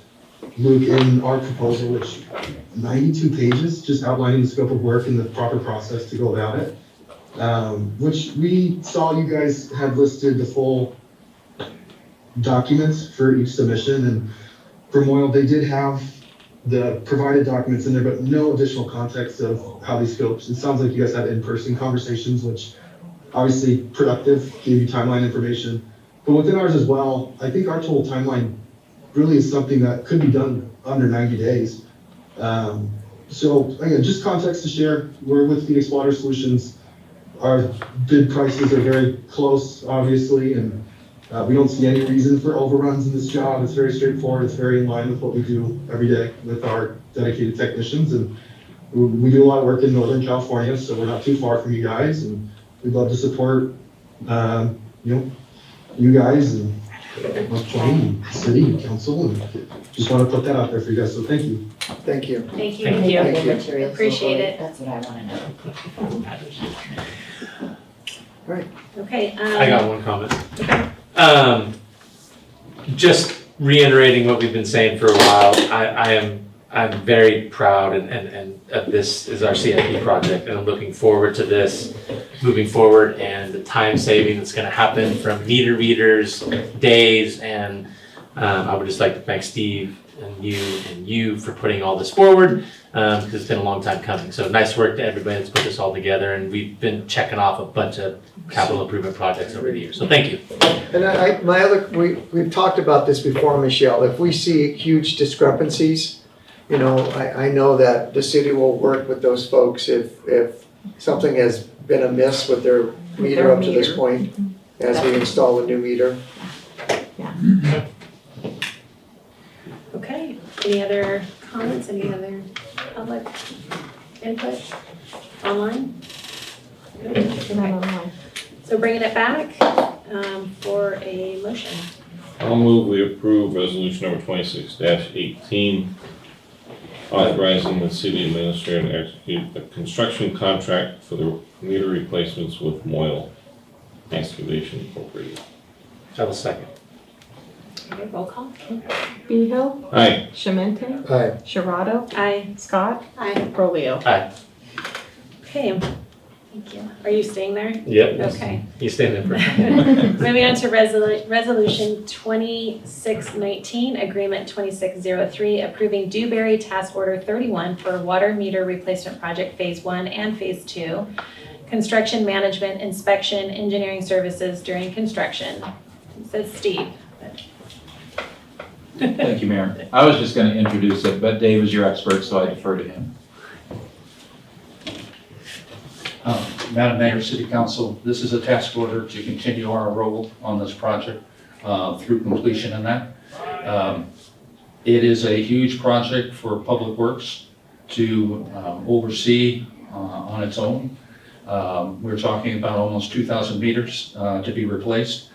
Luke, in our proposal, which 92 pages, just outlining the scope of work and the proper process to go about it, which we saw you guys had listed the full documents for each submission. And for Moyle, they did have the provided documents in there, but no additional context of how these scopes. It sounds like you guys had in-person conversations, which obviously productive, gave you timeline information. But within ours as well, I think our total timeline really is something that could be done under 90 days. So again, just context to share. We're with Phoenix Water Solutions. Our bid prices are very close, obviously, and we don't see any reason for overruns in this job. It's very straightforward. It's very in line with what we do every day with our dedicated technicians. And we do a lot of work in Northern California, so we're not too far from you guys. And we'd love to support, you guys and North Plain and city and council. And just want to put that out there for you guys. So thank you. Thank you. Thank you. Thank you. Thank you. Appreciate it. That's what I want to know. Okay. I got one comment. Just reiterating what we've been saying for a while, I'm very proud and of this is our CIP project, and I'm looking forward to this moving forward and the time saving that's gonna happen from meter readers, days, and I would just like to thank Steve and you for putting all this forward, because it's been a long time coming. So nice work to everybody that's put this all together, and we've been checking off a bunch of capital improvement projects over the years. So thank you. And we've talked about this before, Michelle. If we see huge discrepancies, I know that the city will work with those folks if something has been amiss with their meter up to this point, as we install a new meter. Okay, any other comments, any other public input online? Okay. So bringing it back for a motion. I'll move we approve resolution number 26-18, authorizing the city administrator to execute a construction contract for the meter replacements with Moyle Excavation Incorporated. I will second. Okay, roll call. Behill. Aye. Shemente. Aye. Sharado. Aye. Scott. Aye. Brolio. Aye. Okay, thank you. Are you staying there? Yep. Okay. You stand there for Moving on to resolution 2619, agreement 2603, approving Dewberry Task Order 31 for water meter replacement project phase 1 and phase 2, construction management, inspection, engineering services during construction. It says Steve. Thank you, Mayor. I was just going to introduce it, but Dave is your expert, so I defer to him. Madam Mayor, City Council, this is a task order to continue our role on this project through completion in that. It is a huge project for Public Works to oversee on its own. We're talking about almost 2,000 meters to be replaced.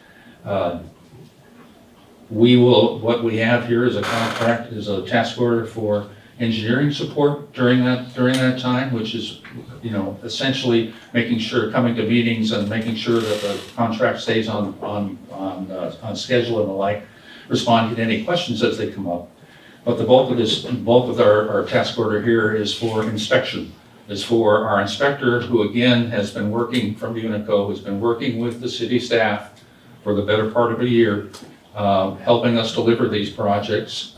What we have here is a contract, is a task order for engineering support during that time, which is, essentially making sure, coming to meetings and making sure that the contract stays on schedule and the like, responding to any questions as they come up. But the bulk of our task order here is for inspection, is for our inspector, who again has been working from Unico, has been working with the city staff for the better part of a year, helping us deliver these projects,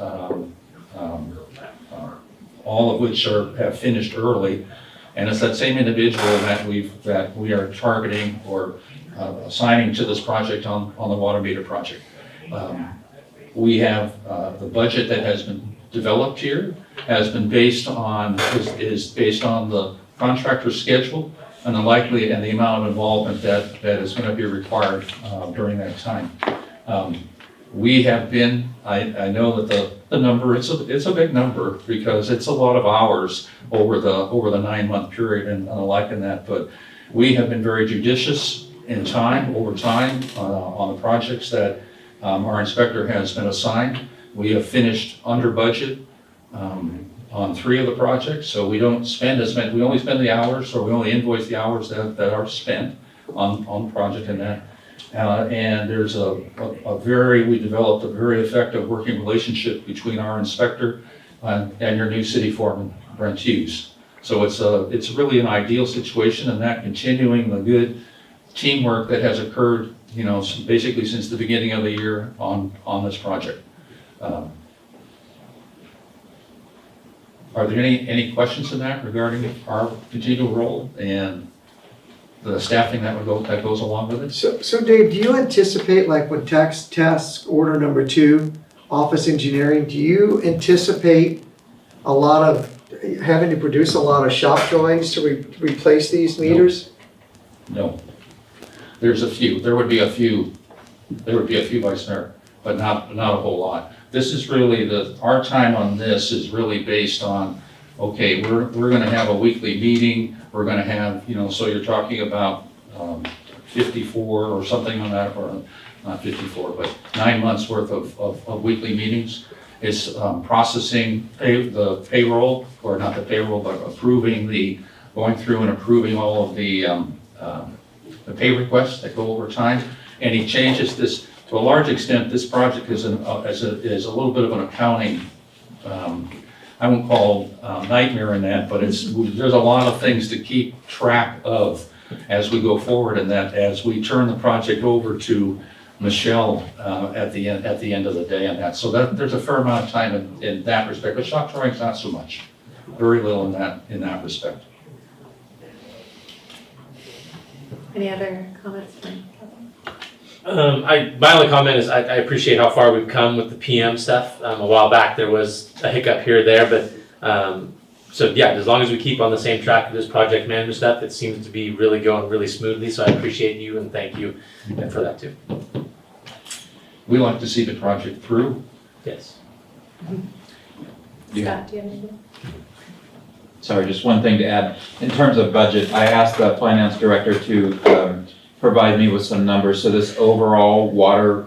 all of which have finished early. And it's that same individual that we are targeting or assigning to this project on the water meter project. We have the budget that has been developed here has been based on the contractor's schedule and the amount of involvement that is going to be required during that time. We have been, I know that the number, it's a big number because it's a lot of hours over the 9-month period and the like in that, but we have been very judicious in time, over time, on the projects that our inspector has been assigned. We have finished under budget on 3 of the projects, so we don't spend we only spend the hours, or we only invoice the hours that are spent on the project in that. And there's we developed a very effective working relationship between our inspector and your new city foreman, Brent Hughes. So it's really an ideal situation, and that continuing the good teamwork that has occurred, basically since the beginning of the year on this project. Are there any questions in that regarding our continual role and the staffing that goes along with it? So Dave, do you anticipate, like when task order number 2, office engineering, do you anticipate a lot of, having to produce a lot of shop drawings to replace these meters? No. There's a few, there would be a few Vice Mayor, but not a whole lot. This is really our time on this is really based on, okay, we're gonna have a weekly meeting, we're gonna have, so you're talking about 54 or something on that, or not 54, but 9 months worth of weekly meetings. It's processing the payroll, or not the payroll, but going through and approving all of the pay requests that go over time. And he changes this, to a large extent, this project is a little bit of an accounting, I won't call nightmare in that, but there's a lot of things to keep track of as we go forward, and that as we turn the project over to Michelle at the end of the day on that. So there's a fair amount of time in that respect, but shop drawing's not so much. Very little in that respect. Any other comments from My only comment is I appreciate how far we've come with the PM stuff. A while back there was a hiccup here or there, but so yeah, as long as we keep on the same track with this project management stuff, it seems to be really going really smoothly. So I appreciate you and thank you for that too. We like to see the project through. Yes. Scott, do you have anything? Sorry, just one thing to add. In terms of budget, I asked the finance director to provide me with some numbers. So this overall water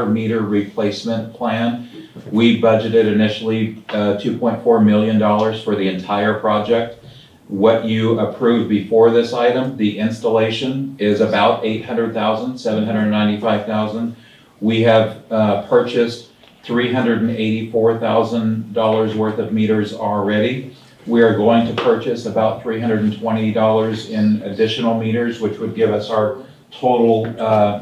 meter replacement plan, we budgeted initially $2.4 million for the entire project. What you approved before this item, the installation, is about $800,000, $795,000. We have purchased $384,000 worth of meters already. We are going to purchase about $320 in additional meters, which would give us our total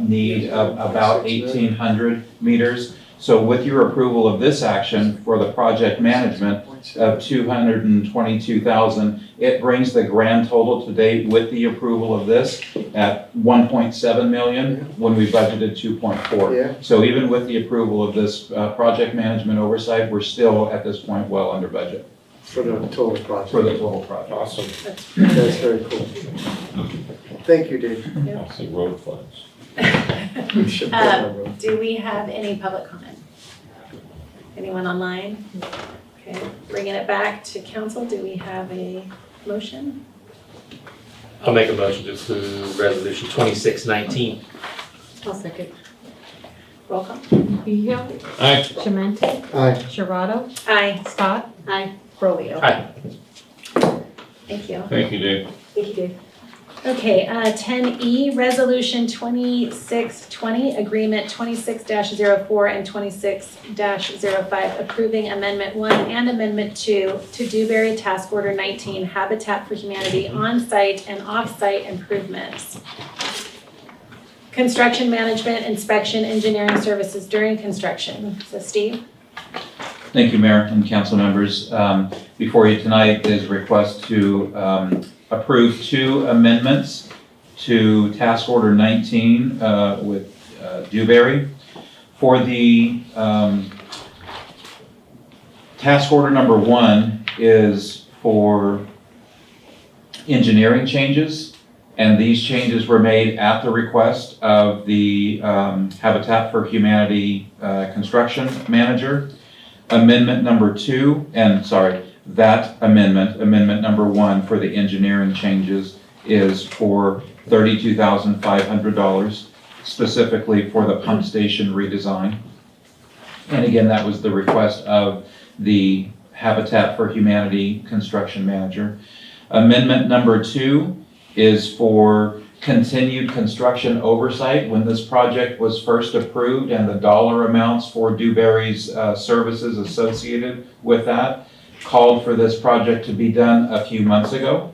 need of about 1,800 meters. So with your approval of this action for the project management of $222,000, it brings the grand total to date with the approval of this at $1.7 million when we budgeted $2.4. Yeah. So even with the approval of this project management oversight, we're still at this point well under budget. For the total project. For the total project. Awesome. That's very cool. Thank you, Dave. I'll see road funds. We should put on the road. Do we have any public comment? Anyone online? Okay, bringing it back to council, do we have a motion? I'll make a motion to approve resolution 2619. I'll second. Roll call. Behill, Aye. Shemente, Aye. Sharado, Aye. Scott, Aye. Brolio. Aye. Thank you. Thank you, Dave. Thank you, Dave. Okay, 10E, Resolution 2620, Agreement 26-04 and 26-05, approving Amendment 1 and Amendment 2 to Dewberry Task Order 19, Habitat for Humanity on-site and off-site improvements. Construction management, inspection, engineering services during construction. So Steve? Thank you, Mayor and council members. Before you tonight is a request to approve 2 amendments to Task Order 19 with Dewberry. For the Task Order number 1 is for engineering changes, and these changes were made at the request of the Habitat for Humanity construction manager. Amendment number 2, that amendment number 1 for the engineering changes is for $32,500, specifically for the pump station redesign. And again, that was the request of the Habitat for Humanity construction manager. Amendment number 2 is for continued construction oversight. When this project was first approved and the dollar amounts for Dewberry's services associated with that called for this project to be done a few months ago.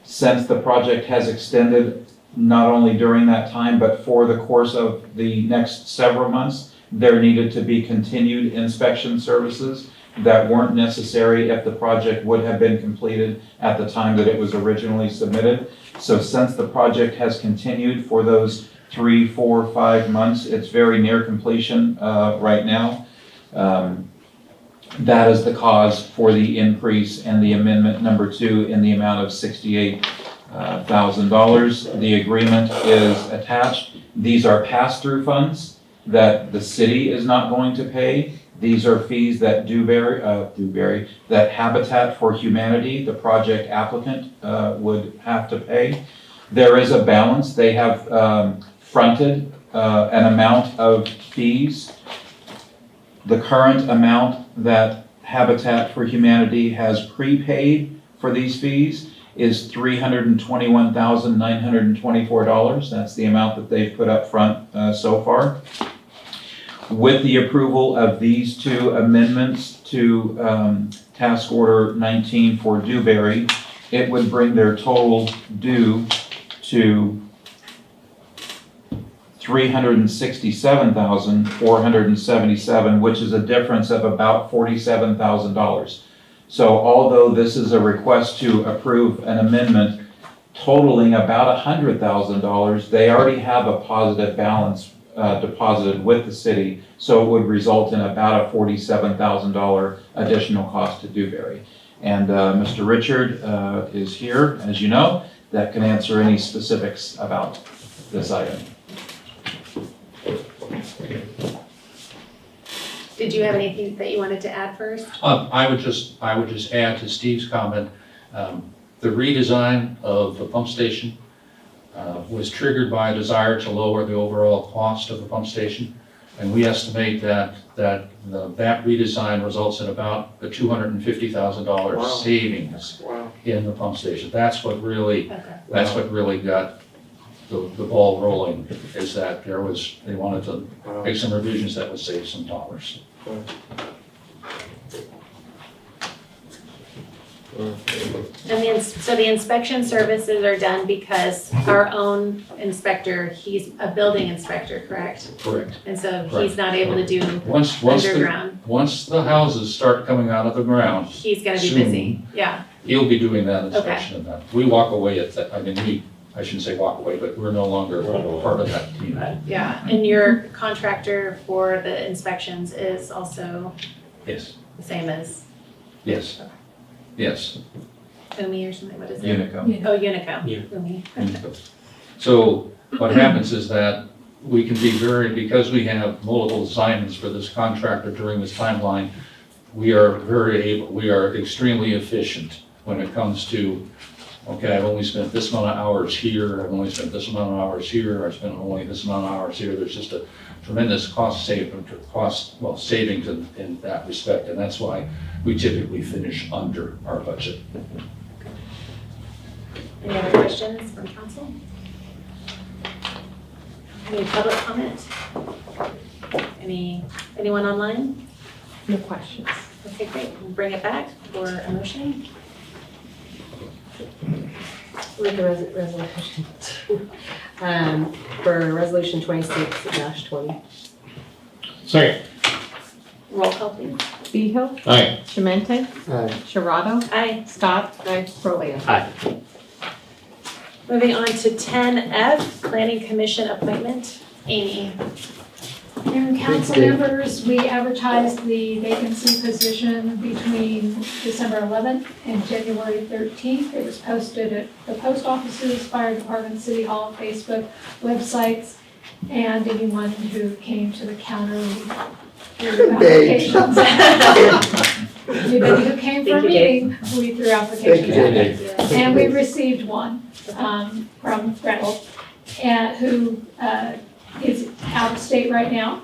Since the project has extended not only during that time, but for the course of the next several months, there needed to be continued inspection services that weren't necessary if the project would have been completed at the time that it was originally submitted. So since the project has continued for those 3, 4, 5 months, it's very near completion right now. That is the cause for the increase and the amendment number 2 in the amount of $68,000. The agreement is attached. These are pass-through funds that the city is not going to pay. These are fees that that Habitat for Humanity, the project applicant, would have to pay. There is a balance. They have fronted an amount of fees. The current amount that Habitat for Humanity has prepaid for these fees is $321,924. That's the amount that they've put up front so far. With the approval of these 2 amendments to Task Order 19 for Dewberry, it would bring their total due to $367,477, which is a difference of about $47,000. So although this is a request to approve an amendment totaling about $100,000, they already have a positive balance deposited with the city, so it would result in about a $47,000 additional cost to Dewberry. And Mr. Richard is here, as you know, that can answer any specifics about this item. Did you have anything that you wanted to add first? I would just add to Steve's comment, the redesign of the pump station was triggered by a desire to lower the overall cost of the pump station. And we estimate that that redesign results in about a $250,000 savings in the pump station. That's what really got the ball rolling, is that they wanted to make some revisions that would save some dollars. And so the inspection services are done because our own inspector, he's a building inspector, correct? Correct. And so he's not able to do underground. Once the houses start coming out of the ground, he's gonna be soon, busy, yeah. He'll be doing that inspection of that. We walk away at that, I shouldn't say walk away, but we're no longer part of that team. Yeah, and your contractor for the inspections is also Yes. the same as Yes. Yes. UMI or something, what is it? Unico. Oh, Unico. UMI. So what happens is that we can be because we have multiple assignments for this contractor during this timeline, we are extremely efficient when it comes to, okay, I've only spent this amount of hours here, I've only spent this amount of hours here, I've spent only this amount of hours here. There's just a tremendous savings in that respect, and that's why we typically finish under our budget. Any other questions from council? Any public comment? Anyone online? No questions. Okay, great. We'll bring it back for a motion. With the resolution, for resolution 26-20. Second. Roll call, please. Behill. Aye. Shemente. Aye. Sharado. Aye. Scott. Aye. Prolea. Aye. Moving on to 10F, Planning Commission appointment. Amy. Mayor and council members, we advertised the vacancy position between December 11th and January 13th. It was posted at the post offices, fire department, city hall, Facebook, websites, and anyone who came to the counter threw applications. Anybody who came for a meeting, we threw applications at. And we received one from Gretel, who is out of state right now,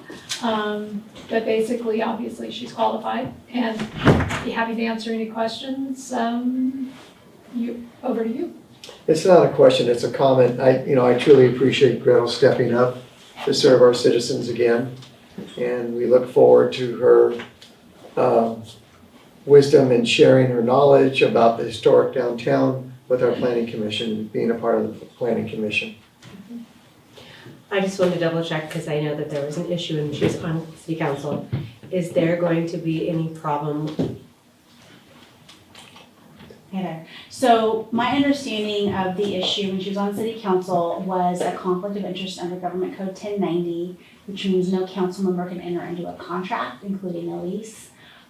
but basically, obviously, she's qualified, and be happy to answer any questions. Over to you. It's not a question, it's a comment. I truly appreciate Gretel stepping up to serve our citizens again. And we look forward to her wisdom and sharing her knowledge about the historic downtown with our planning commission, being a part of the planning commission. I just wanted to double check because I know that there was an issue and she was on city council. is there going to be any problem? Hey there. So my understanding of the issue when she was on city council was a conflict of interest under Government Code 1090, which means no council member can enter into a contract, including a lease,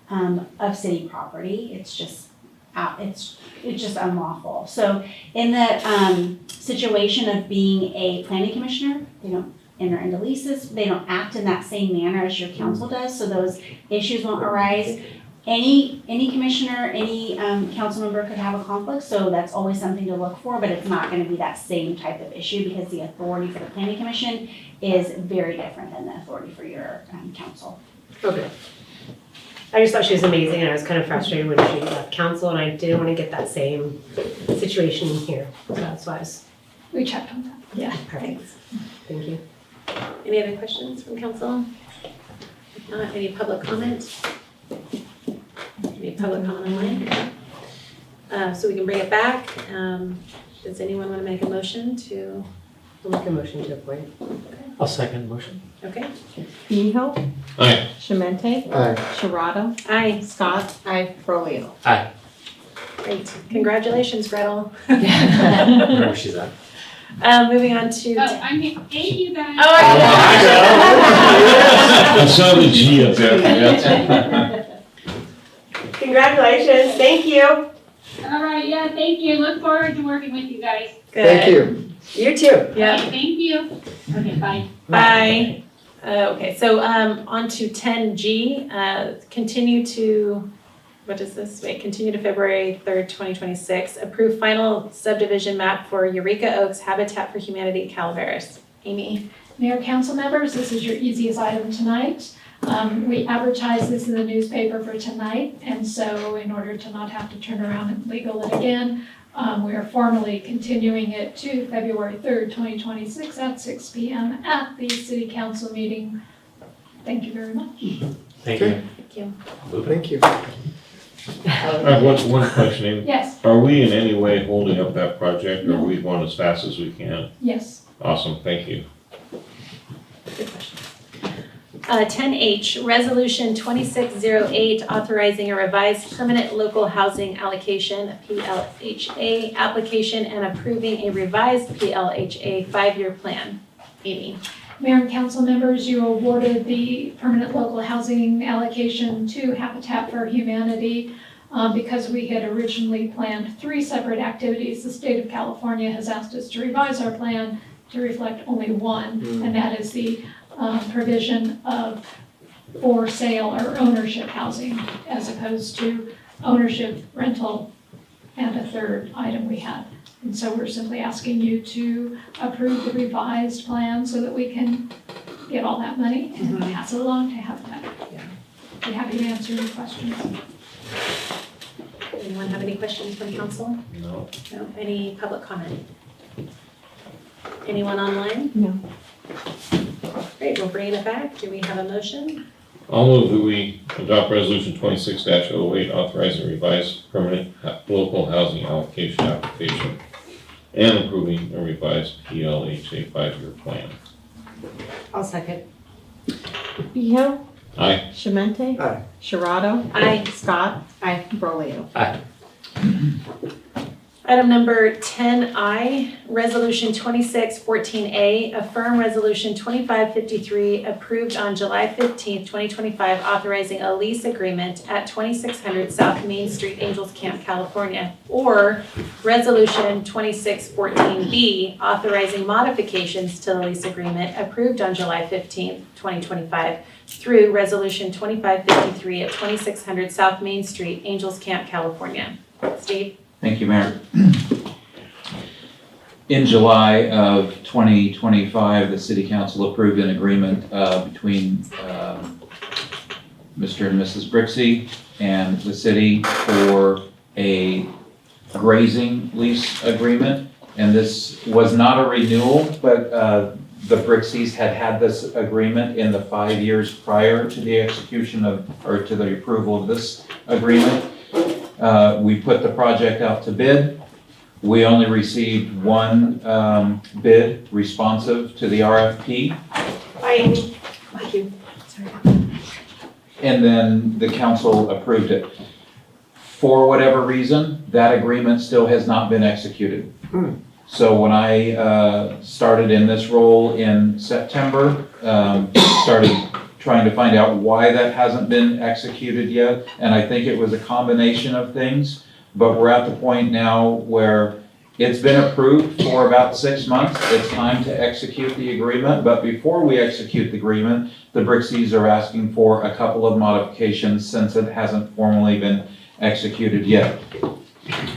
of city property. It's just unlawful. So in the situation of being a planning commissioner, they don't enter into leases, they don't act in that same manner as your council does, so those issues won't arise. Any commissioner, any council member could have a conflict, so that's always something to look for, but it's not gonna be that same type of issue because the authority for the planning commission is very different than the authority for your council. Okay. I just thought she was amazing and I was kind of frustrated when she left council and I didn't want to get that same situation here. So that's why We checked on that. yeah, perfect. Thank you. Any other questions from council? If not, any public comment? Any public comment online? So we can bring it back. Does anyone want to make a motion to? I'll make a motion to appoint. I'll second the motion. Okay. Behill, Aye. Shemente, Aye. Sharada, Aye. Scott, Brolio. Aye. Great. Congratulations, Gretel. Wherever she's at. Moving on to. I'm here. Hey, you guys. Oh, I saw the G up there. Congratulations, thank you. All right, yeah, thank you. Look forward to working with you guys. Good. Thank you. You too. Yeah. Okay, thank you. Okay, bye. Bye. Okay, so on to 10G, continue to, what is this? Wait, continue to February 3rd, 2026. Approve final subdivision map for Eureka Oaks Habitat for Humanity Calaveras. Amy? Mayor, council members, this is your easiest item tonight. We advertised this in the newspaper for tonight, and so in order to not have to turn around and legal it again, we are formally continuing it to February 3rd, 2026 at 6 p.m. at the city council meeting. Thank you very much. Thank you. Thank you. Thank you. I have one question, Amy. Yes, Are we in any way holding up that project, or are we going as fast as we can? yes. Awesome, thank you. Good question. 10H, Resolution 2608, authorizing a revised permanent local housing allocation, PLHA, application and approving a revised PLHA 5-year plan. Amy? Mayor and council members, you awarded the permanent local housing allocation to Habitat for Humanity because we had originally planned 3 separate activities. The state of California has asked us to revise our plan to reflect only one, and that is the provision of for sale or ownership housing as opposed to ownership, rental, and a third item we had. And so we're simply asking you to approve the revised plan so that we can get all that money and pass it along to Habitat. Be happy to answer any questions. Anyone have any questions from council? No. No? Any public comment? Anyone online? No. Great, we'll bring it back. Do we have a motion? I'll move that we adopt resolution 26-08, authorizing revised permanent local housing allocation application and approving a revised PLHA 5-year plan. I'll second. Behill, Aye. Shemente, Aye. Sharada, Aye. Scott, Aye. Brolio. Aye. Item number 10I, Resolution 2614A, affirm Resolution 2553 approved on July 15th, 2025, authorizing a lease agreement at 2600 South Main Street, Angels Camp, California, or Resolution 2614B, authorizing modifications to the lease agreement approved on July 15th, 2025, through Resolution 2553 at 2600 South Main Street, Angels Camp, California. Steve? Thank you, Mayor. In July of 2025, the City Council approved an agreement between Mr. and Mrs. Brixey and the city for a grazing lease agreement. And this was not a renewal, but the Brixies had this agreement in the 5 years prior to the execution of, or to the approval of this agreement. We put the project out to bid. We only received one bid responsive to the RFP. Thank you. Sorry. and then the council approved it. For whatever reason, that agreement still has not been executed. So when I started in this role in September, started trying to find out why that hasn't been executed yet, and I think it was a combination of things, but we're at the point now where it's been approved for about 6 months. It's time to execute the agreement, but before we execute the agreement, the Brixies are asking for a couple of modifications since it hasn't formally been executed yet.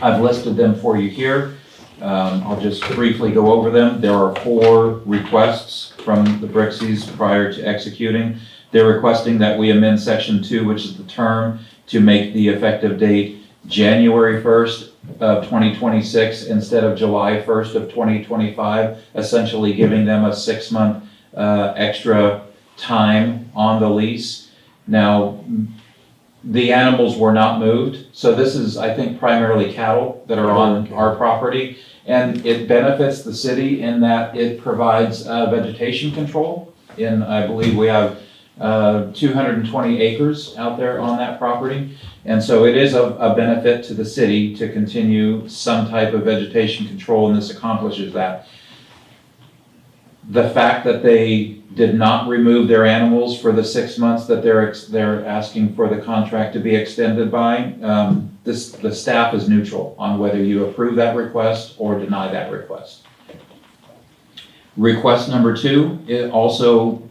I've listed them for you here. I'll just briefly go over them. There are 4 requests from the Brixies prior to executing. They're requesting that we amend section 2, which is the term, to make the effective date January 1st of 2026 instead of July 1st of 2025, essentially giving them a 6-month extra time on the lease. Now, the animals were not moved, so this is, I think, primarily cattle that are on our property, and it benefits the city in that it provides vegetation control. I believe we have 220 acres out there on that property, and so it is a benefit to the city to continue some type of vegetation control, and this accomplishes that. The fact that they did not remove their animals for the 6 months that they're asking for the contract to be extended by, the staff is neutral on whether you approve that request or deny that request. Request number 2, it also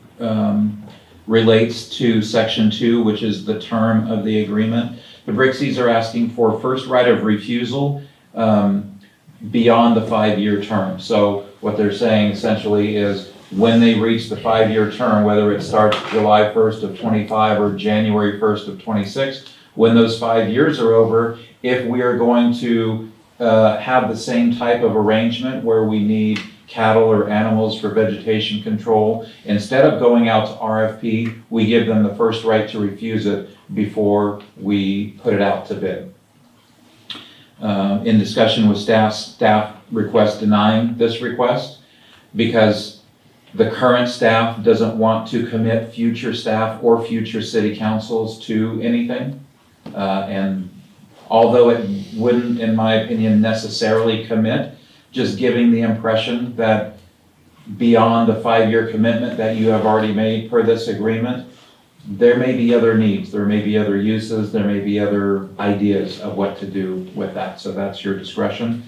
relates to section 2, which is the term of the agreement. The Brixies are asking for first right of refusal beyond the 5-year term. So what they're saying essentially is when they reach the 5-year term, whether it starts July 1st of 25 or January 1st of 26, when those 5 years are over, if we are going to have the same type of arrangement where we need cattle or animals for vegetation control, instead of going out to RFP, we give them the first right to refuse it before we put it out to bid. In discussion with staff requests denying this request because the current staff doesn't want to commit future staff or future city councils to anything. And although it wouldn't, in my opinion, necessarily commit, just giving the impression that beyond the 5-year commitment that you have already made per this agreement, there may be other needs, there may be other uses, there may be other ideas of what to do with that. So that's your discretion.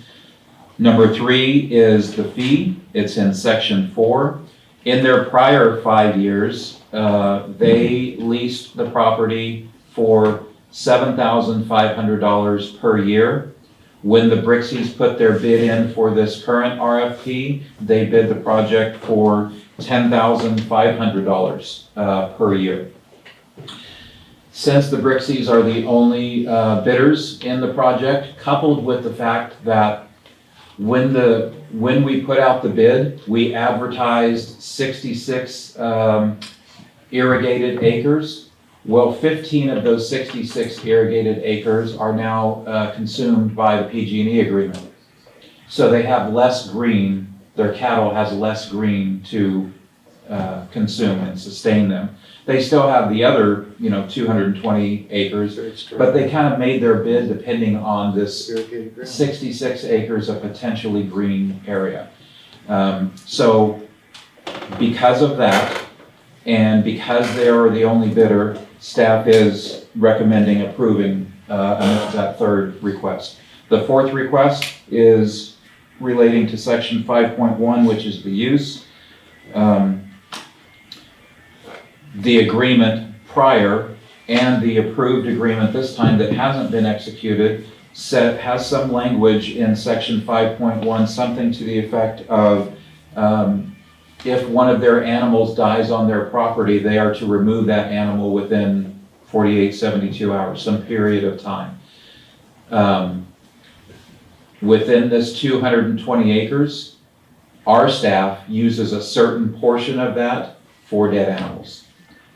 Number 3 is the fee. It's in section 4. In their prior 5 years, they leased the property for $7,500 per year. When the Brixies put their bid in for this current RFP, they bid the project for $10,500 per year. Since the Brixies are the only bidders in the project, coupled with the fact that when we put out the bid, we advertised 66 irrigated acres. Well, 15 of those 66 irrigated acres are now consumed by the PG&E agreement. So they have less green, their cattle has less green to consume and sustain them. They still have the other, 220 acres, but they kind of made their bid depending on this 66 acres of potentially green area. So because of that, and because they are the only bidder, staff is recommending approving that 3rd request. The 4th request is relating to section 5.1, which is the use. The agreement prior and the approved agreement this time that hasn't been executed has some language in section 5.1, something to the effect of if one of their animals dies on their property, they are to remove that animal within 48, 72 hours, some period of time. Within this 220 acres, our staff uses a certain portion of that for dead animals.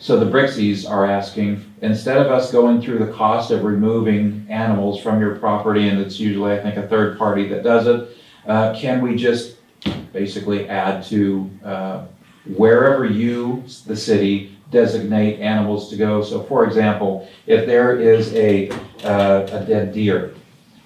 So the Brixies are asking, instead of us going through the cost of removing animals from your property, and it's usually, I think, a third party that does it, can we just basically add to wherever you, the city, designate animals to go. So for example, if there is a dead deer,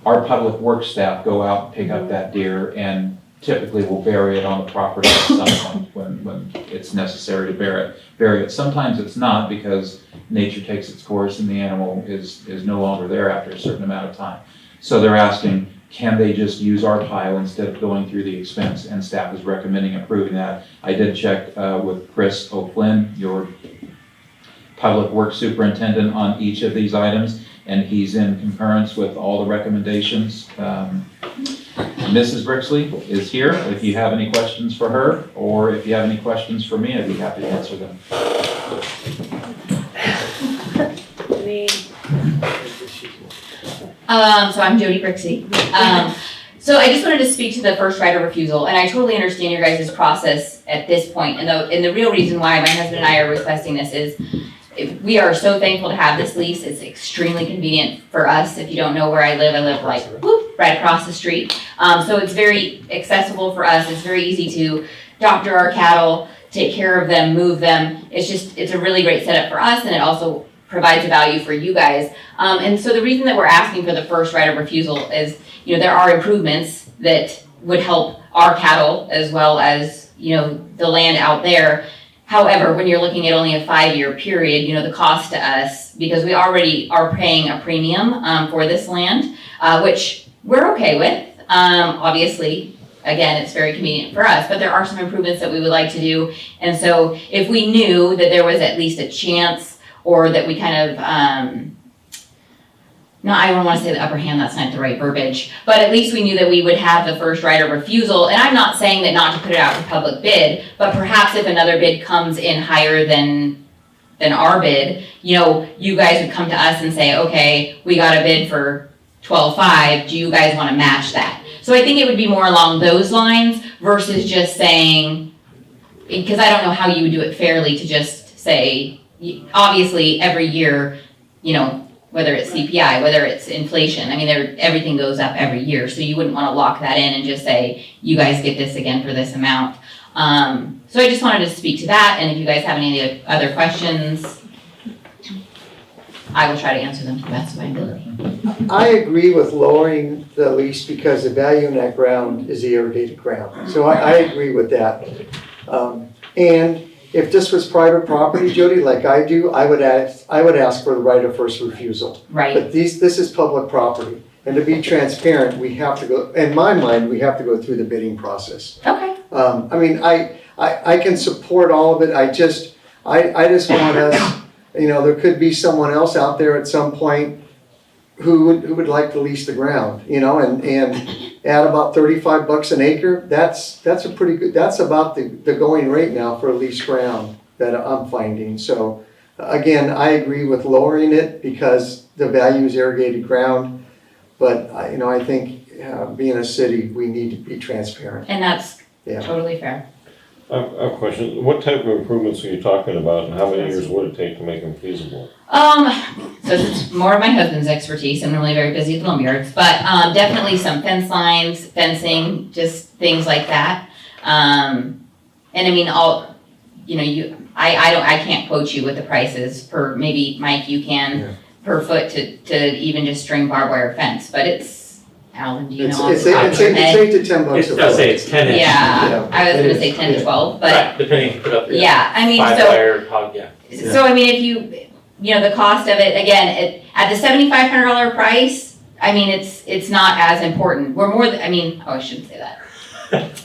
our public works staff go out and pick up that deer and typically will bury it on the property at some point when it's necessary to bury it. Sometimes it's not because nature takes its course and the animal is no longer there after a certain amount of time. So they're asking, can they just use our pile instead of going through the expense? And staff is recommending approving that. I did check with Chris O'Flynn, your public works superintendent, on each of these items, and he's in concurrence with all the recommendations. Mrs. Brixley is here. If you have any questions for her, or if you have any questions for me, I'd be happy to answer them. So I'm Jody Brixey. So I just wanted to speak to the first right of refusal, and I totally understand your guys' process at this point. And the real reason why my husband and I are requesting this is we are so thankful to have this lease. It's extremely convenient for us. If you don't know where I live like whoop, right across the street. So it's very accessible for us. It's very easy to doctor our cattle, take care of them, move them. It's a really great setup for us, and it also provides a value for you guys. And so the reason that we're asking for the first right of refusal is, there are improvements that would help our cattle as well as, the land out there. However, when you're looking at only a 5-year period, the cost to us, because we already are paying a premium for this land, which we're okay with. Obviously, again, it's very convenient for us, but there are some improvements that we would like to do. And so if we knew that there was at least a chance, or that we kind of, I don't want to say the upper hand, that's not the right verbiage, but at least we knew that we would have the first right of refusal. And I'm not saying that not to put it out for public bid, but perhaps if another bid comes in higher than our bid, you guys would come to us and say, okay, we got a bid for 12.5, do you guys want to match that? So I think it would be more along those lines versus just saying, because I don't know how you would do it fairly to just say, obviously every year, whether it's CPI, whether it's inflation, everything goes up every year. So you wouldn't want to lock that in and just say, you guys get this again for this amount. So I just wanted to speak to that. And if you guys have any other questions, I will try to answer them to the best of my ability. I agree with lowering the lease because the value in that ground is the irrigated ground. So I agree with that. And if this was private property, Jody, like I do, I would ask for the right of first refusal. Right. But this is public property. And to be transparent, we have to go, in my mind, we have to go through the bidding process. Okay. I can support all of it. I just want us, there could be someone else out there at some point who would like to lease the ground, and at about $35 an acre, that's a pretty good, that's about the going rate now for a leased ground that I'm finding. So again, I agree with lowering it because the value is irrigated ground, but I think being a city, we need to be transparent. And that's totally fair. I have a question. What type of improvements are you talking about, and how many years would it take to make them feasible? So it's more of my husband's expertise. I'm really very busy at the lumberyards, but definitely some fence lines, fencing, just things like that. And I can't quote you what the price is per, maybe Mike, you can, per foot to even just string barbed wire fence, but it's, Alan, do you know? It's $8 to $10 a foot. I'd say it's 10 inch. Yeah, I was gonna say 10 to 12, but. Right, depending, put up, Yeah, wire, hog, yeah. So if you, the cost of it, again, at the $7,500 price, it's not as important. We're more, I shouldn't say that.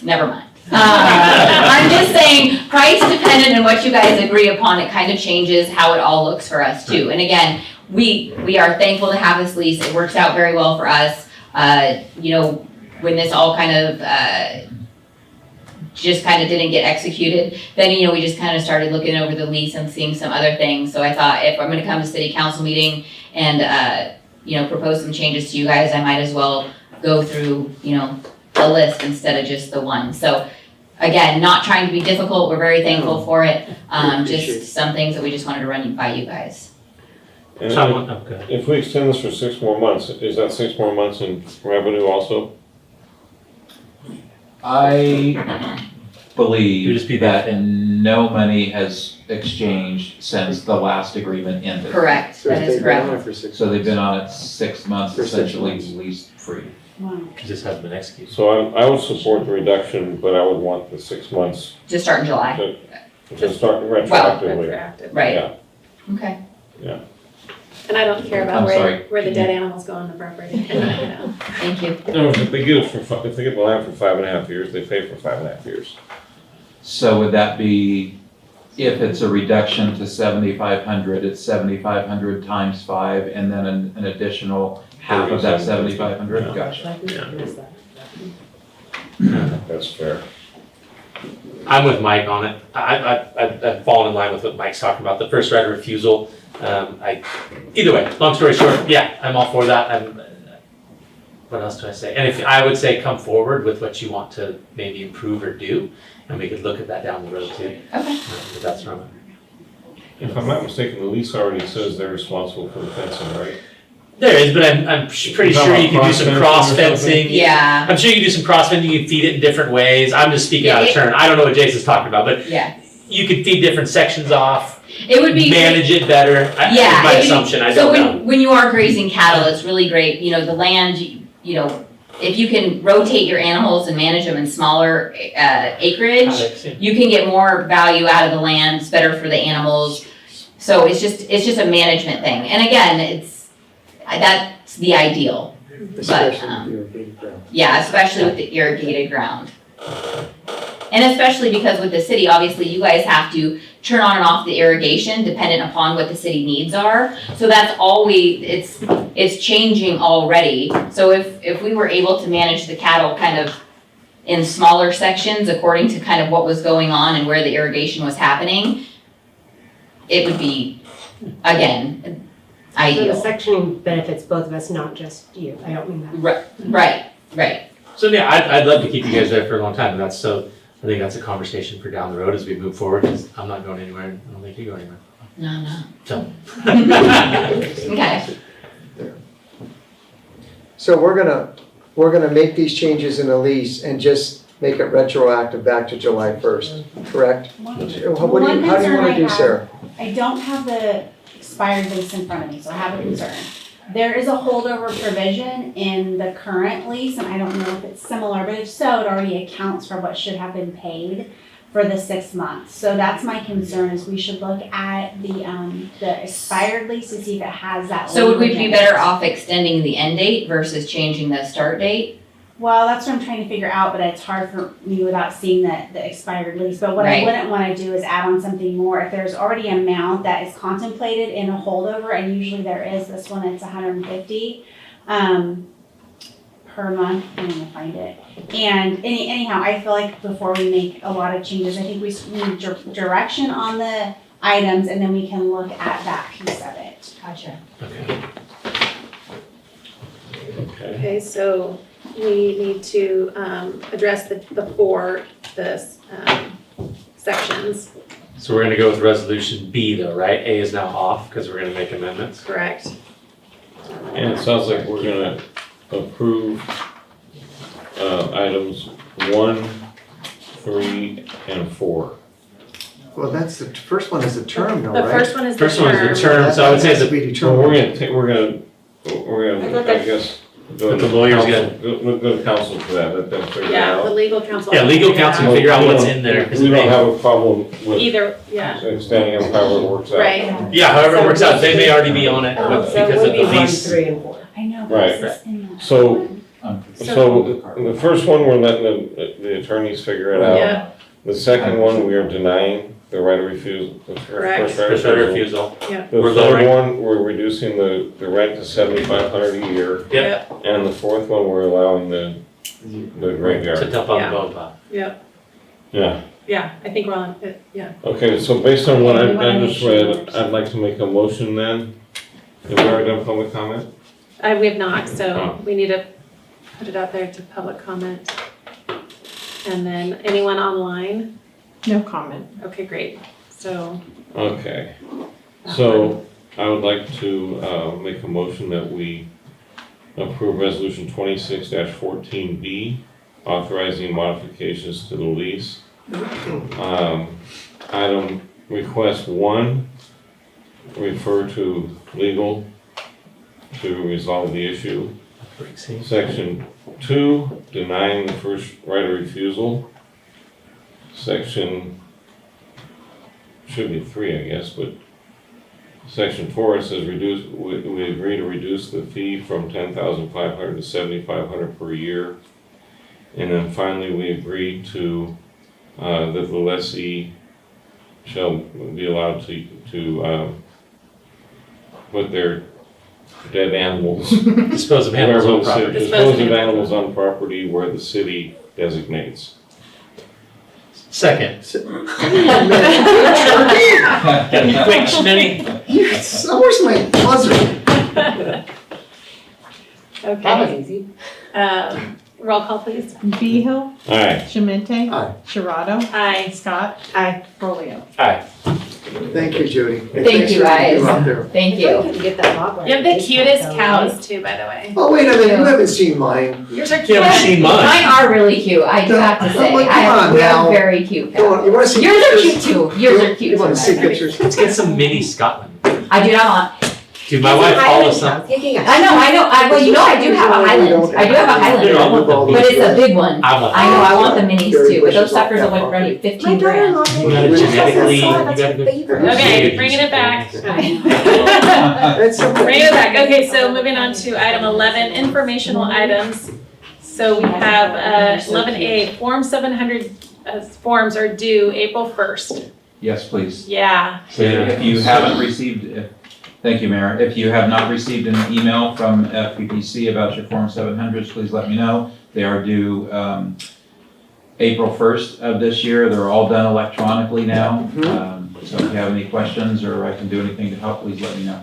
Never mind. I'm just saying, price dependent on what you guys agree upon, it kind of changes how it all looks for us too. And again, we are thankful to have this lease. It works out very well for us. When this all kind of didn't get executed, then we just kind of started looking over the lease and seeing some other things. So I thought, if I'm going to come to city council meeting and propose some changes to you guys, I might as well go through a list instead of just the one. So again, not trying to be difficult, we're very thankful for it. Just some things that we just wanted to run by you guys. And if we extend this for 6 more months, is that 6 more months in revenue also? I believe just be that no money has exchanged since the last agreement ended. Correct, So that is they've been on correct. it for 6 months. So they've been on it 6 months, For 6 essentially months. lease free. Wow. It just hasn't been executed. So I would support the reduction, but I would want the 6 months Just start in July, to start retroactively. Retroactive. right? Yeah. Okay. And I don't care about I'm sorry. where the dead animals go on the property, you know. Thank you. No, if they get it if they get the land for 5.5 years, they pay for 5.5 years. So would that be, if it's a reduction to 7,500, it's 7,500 times 5, and then an additional half of that 7,500? Yeah. Gotcha. That's fair. I'm with Mike on it. I've fallen in line with what Mike's talking about, the first right of refusal. Either way, long story short, yeah, I'm all for that. What else do I say? And if I would say come forward with what you want to maybe improve or do, and we could look at that down the road too. Okay. If that's from it. If I'm not mistaken, the lease already says they're responsible for the fencing, right? There is, but I'm pretty sure you can do some cross fencing. Yeah. I'm sure you can do some cross fencing, you can feed it in different ways. I'm just speaking out of turn. I don't know what Jason's talking about, but Yeah. you could feed different sections off, It would be. manage it better. Yeah. Is my it would be- assumption, I So don't know. when you are grazing cattle, it's really great, you know, the land, you know, if you can rotate your animals and manage them in smaller acreage, you can get more value out of the land, it's better for the animals. So it's just a management thing. And again, that's the ideal. Especially But, with the irrigated ground. Yeah, especially with the irrigated ground. And especially because with the city, obviously you guys have to turn on and off the irrigation dependent upon what the city needs are. So that's always, it's changing already. So if we were able to manage the cattle kind of in smaller sections according to kind of what was going on and where the irrigation was happening, it would be, again, So ideal. the sectioning benefits both of us, not just you. I don't mean that. Right. So yeah, I'd love to keep you guys there for a long time, and I think that's a conversation for down the road as we move forward, because I'm not going anywhere, and I don't think you go anywhere. No. So. Okay. So we're gonna make these changes in the lease and just make it retroactive back to July 1st, correct? How do you wanna do, Sarah? I don't have the expired lease in front of me, so I have a concern. There is a holdover provision in the current lease, and I don't know if it's similar, but if so, it already accounts for what should have been paid for the 6 months. So that's my concern, is we should look at the expired lease to see if it has that. So would we language be in better it. off extending the end date versus changing the start date? Well, that's what I'm trying to figure out, but it's hard for me without seeing the expired lease. But what I Right. wouldn't wanna do is add on something more. If there's already an amount that is contemplated in a holdover, and usually there is, this one, it's $150, per month, I'm gonna find it. And anyhow, I feel like before we make a lot of changes, I think we need direction on the items, and then we can look at that piece of it. Gotcha. Okay, so we need to address the four sections, So we're gonna go with resolution B though, right? A is now off, because we're gonna make amendments. correct? And it sounds like we're gonna approve items 1, 3, and 4. Well, that's the first one is the term though, The right? first one is the First one term. is the term, so I would say That has to the, be So determined. we're gonna, I guess, go But to the lawyer's council, go to council for that, let them figure it Yeah, the out. legal counsel. yeah, legal counsel can figure out what's in there. 'cause We it don't may- have a problem with Either, yeah, extending it however it works out. right. Yeah, however it works out, they may already be on it with- So it because would of be the 1, lease. 3, and 4. I know, Right. but it's in that So- one. So the first one, we're letting the attorneys figure it out. Yeah, The second one, we are denying the right of refusal. The Correct. first right First of right of refusal. refusal. The We're third lowering- one, we're reducing the rent to 7,500 a year. Yep. And the fourth one, we're allowing the To graveyard. dump on Yeah. the bone pile. yeah, I think we're on it, yeah. Okay, so based on what Okay, we wanna I make just sure read, it's- I'd like to make a motion then. Have we already done public comment? We have not, so Oh. we need to put it out there to public comment. And then anyone online? No comment. Okay, great, so. Okay, so I would like to make a motion that we approve resolution 26-14B, authorizing modifications to the lease Item request 1, refer to legal to resolve the issue. Section 2, denying the first right of refusal. Section, should be 3, I guess, but Section 4, it says we agree to reduce the fee from $10,500 to $7,500 per year. And then finally, we agree to, that the lessee shall be allowed to put their dead animals. Dispose of animals on wherever the property. Dispose of animals on property where the city designates. Second. Quick, Schmitty. Where's my buzzer? That was Okay, easy. roll call please. Behill. Aye. Shemente. Aye. Sharado. Aye. Scott. Aye. Frollo. Aye. Thank you, Judy. And Thank thanks you, for guys. out there. Thank I you. couldn't get that log line. You have the Facebook, cutest though, cows too, by the way. Oh, wait a minute, you haven't seen mine. Yours are You cute. haven't seen mine. Mine are really cute, I do have to say. Oh, come I have on we now. have very cute Come on, cows. you wanna see Yours are pictures? cute too. Yours are cute. You wanna see pictures? Let's get some mini Scotland. I do not want. Dude, my wife follows some. I know. Well, you know, I do have a Highland. I do have a Highland. Dude, I want the But it's a big one. I want. I know, I want the minis too, but those suckers will run you 15 grand. You gotta genetically, you gotta go. Okay, bringing it back. It's something. Bring it back. Okay, so moving on to item 11, informational items. So we have 11A, Form 700 forms are due April 1st. Yes, please. Yeah. So if you haven't received, thank you, Mayor. If you have not received an email from FPPC about your Form 700s, please let me know. They are due April 1st of this year. They're all done electronically now. So if you have any questions or I can do anything to help, please let me know.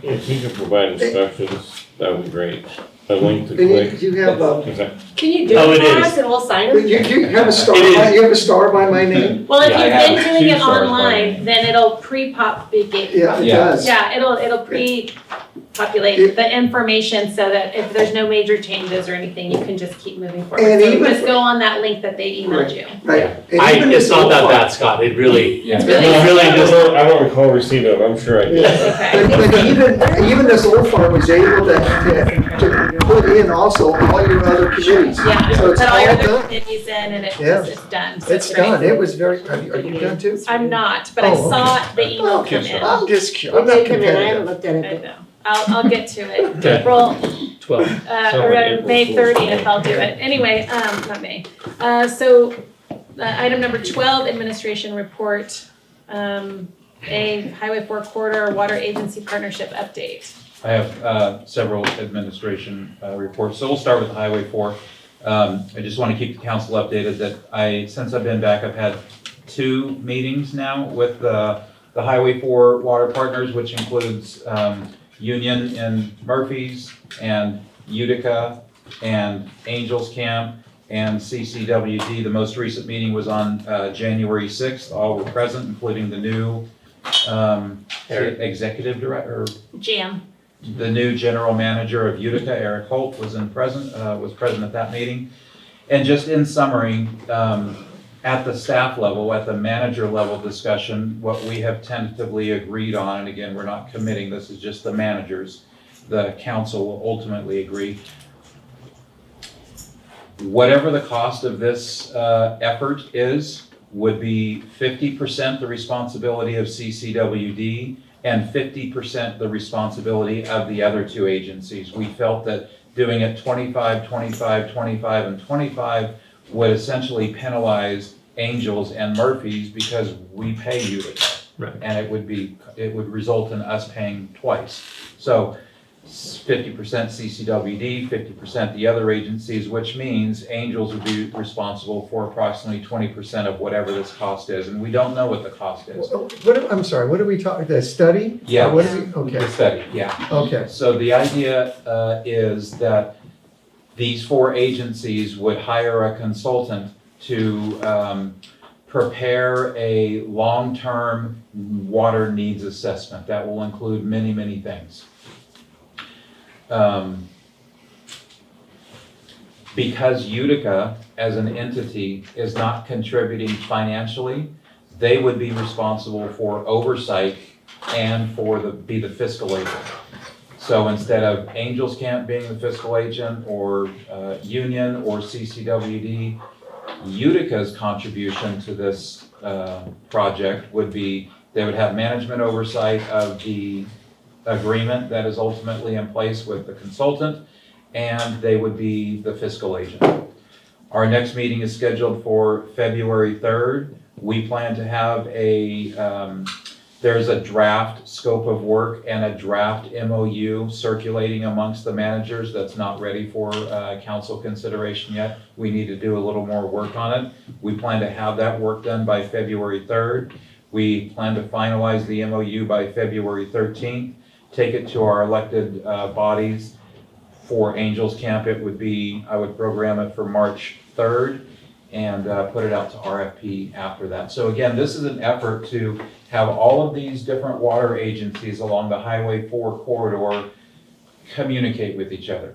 If you can provide instructions, that would be great. A link to And click. you have a, Is that- Can you do Oh, it it for is. us and we'll sign you them? have a star, It is. you have a star by my name? Well, if Yeah, I you've have been doing 2 it stars by online, name. then it'll pre-populate. Yeah, it Yeah. does. Yeah, it'll pre-populate the information so that if there's no major changes or anything, you can just keep moving forward. And So even just for- go on that link that they emailed you. Right. And even It's this not old that farm- bad, Scott. It really, Yeah. I don't recall receiving it, I'm sure I did. Okay. But even this old farm was able to put in also all your other committees. Yeah, So it's put all your all other done. committees in and Yeah. it's done. So It's great. done, it was very, are you done too? I'm not, but I Oh, okay. saw the email Okay, come sure. in. I'm just curious, It I'm not did come in, I haven't competitive. looked at I it, know. I'll get to it. Okay. April, 12. or May 30th, I'll do it. Anyway, not May. So, item number 12, administration report. A Highway 4 corridor water agency partnership update. I have several administration reports, so we'll start with Highway 4. I just want to keep the council updated that since I've been back, I've had 2 meetings now with the Highway 4 water partners, which includes Union in Murphy's and Utica and Angels Camp and CCWD. The most recent meeting was on January 6th. All were present, including the new executive director, Jam. the new general manager of Utica, Eric Holt, was present at that meeting. And just in summary, at the staff level, at the manager level discussion, what we have tentatively agreed on, and again, we're not committing, this is just the managers, the council will ultimately agree. Whatever the cost of this effort is, would be 50% the responsibility of CCWD and 50% the responsibility of the other 2 agencies. We felt that doing it 25, 25, 25, and 25 would essentially penalize Angels and Murphy's because we pay Utica. Right. And it would result in us paying twice. So 50% CCWD, 50% the other agencies, which means Angels would be responsible for approximately 20% of whatever this cost is, and we don't know what the cost is. I'm sorry, what are we talking, the study? Yeah. What are we, okay, The study, yeah. okay. So the idea is that these 4 agencies would hire a consultant to prepare a long-term water needs assessment. That will include many, many things. because Utica as an entity is not contributing financially, they would be responsible for oversight and be the fiscal agent. So instead of Angels Camp being the fiscal agent, or Union or CCWD, Utica's contribution to this project would be, they would have management oversight of the agreement that is ultimately in place with the consultant, and they would be the fiscal agent. Our next meeting is scheduled for February 3rd. We plan to have there's a draft scope of work and a draft MOU circulating amongst the managers that's not ready for council consideration yet. We need to do a little more work on it. We plan to have that work done by February 3rd. We plan to finalize the MOU by February 13th, take it to our elected bodies. For Angels Camp, it would be, I would program it for March 3rd and put it out to RFP after that. So again, this is an effort to have all of these different water agencies along the Highway 4 corridor communicate with each other.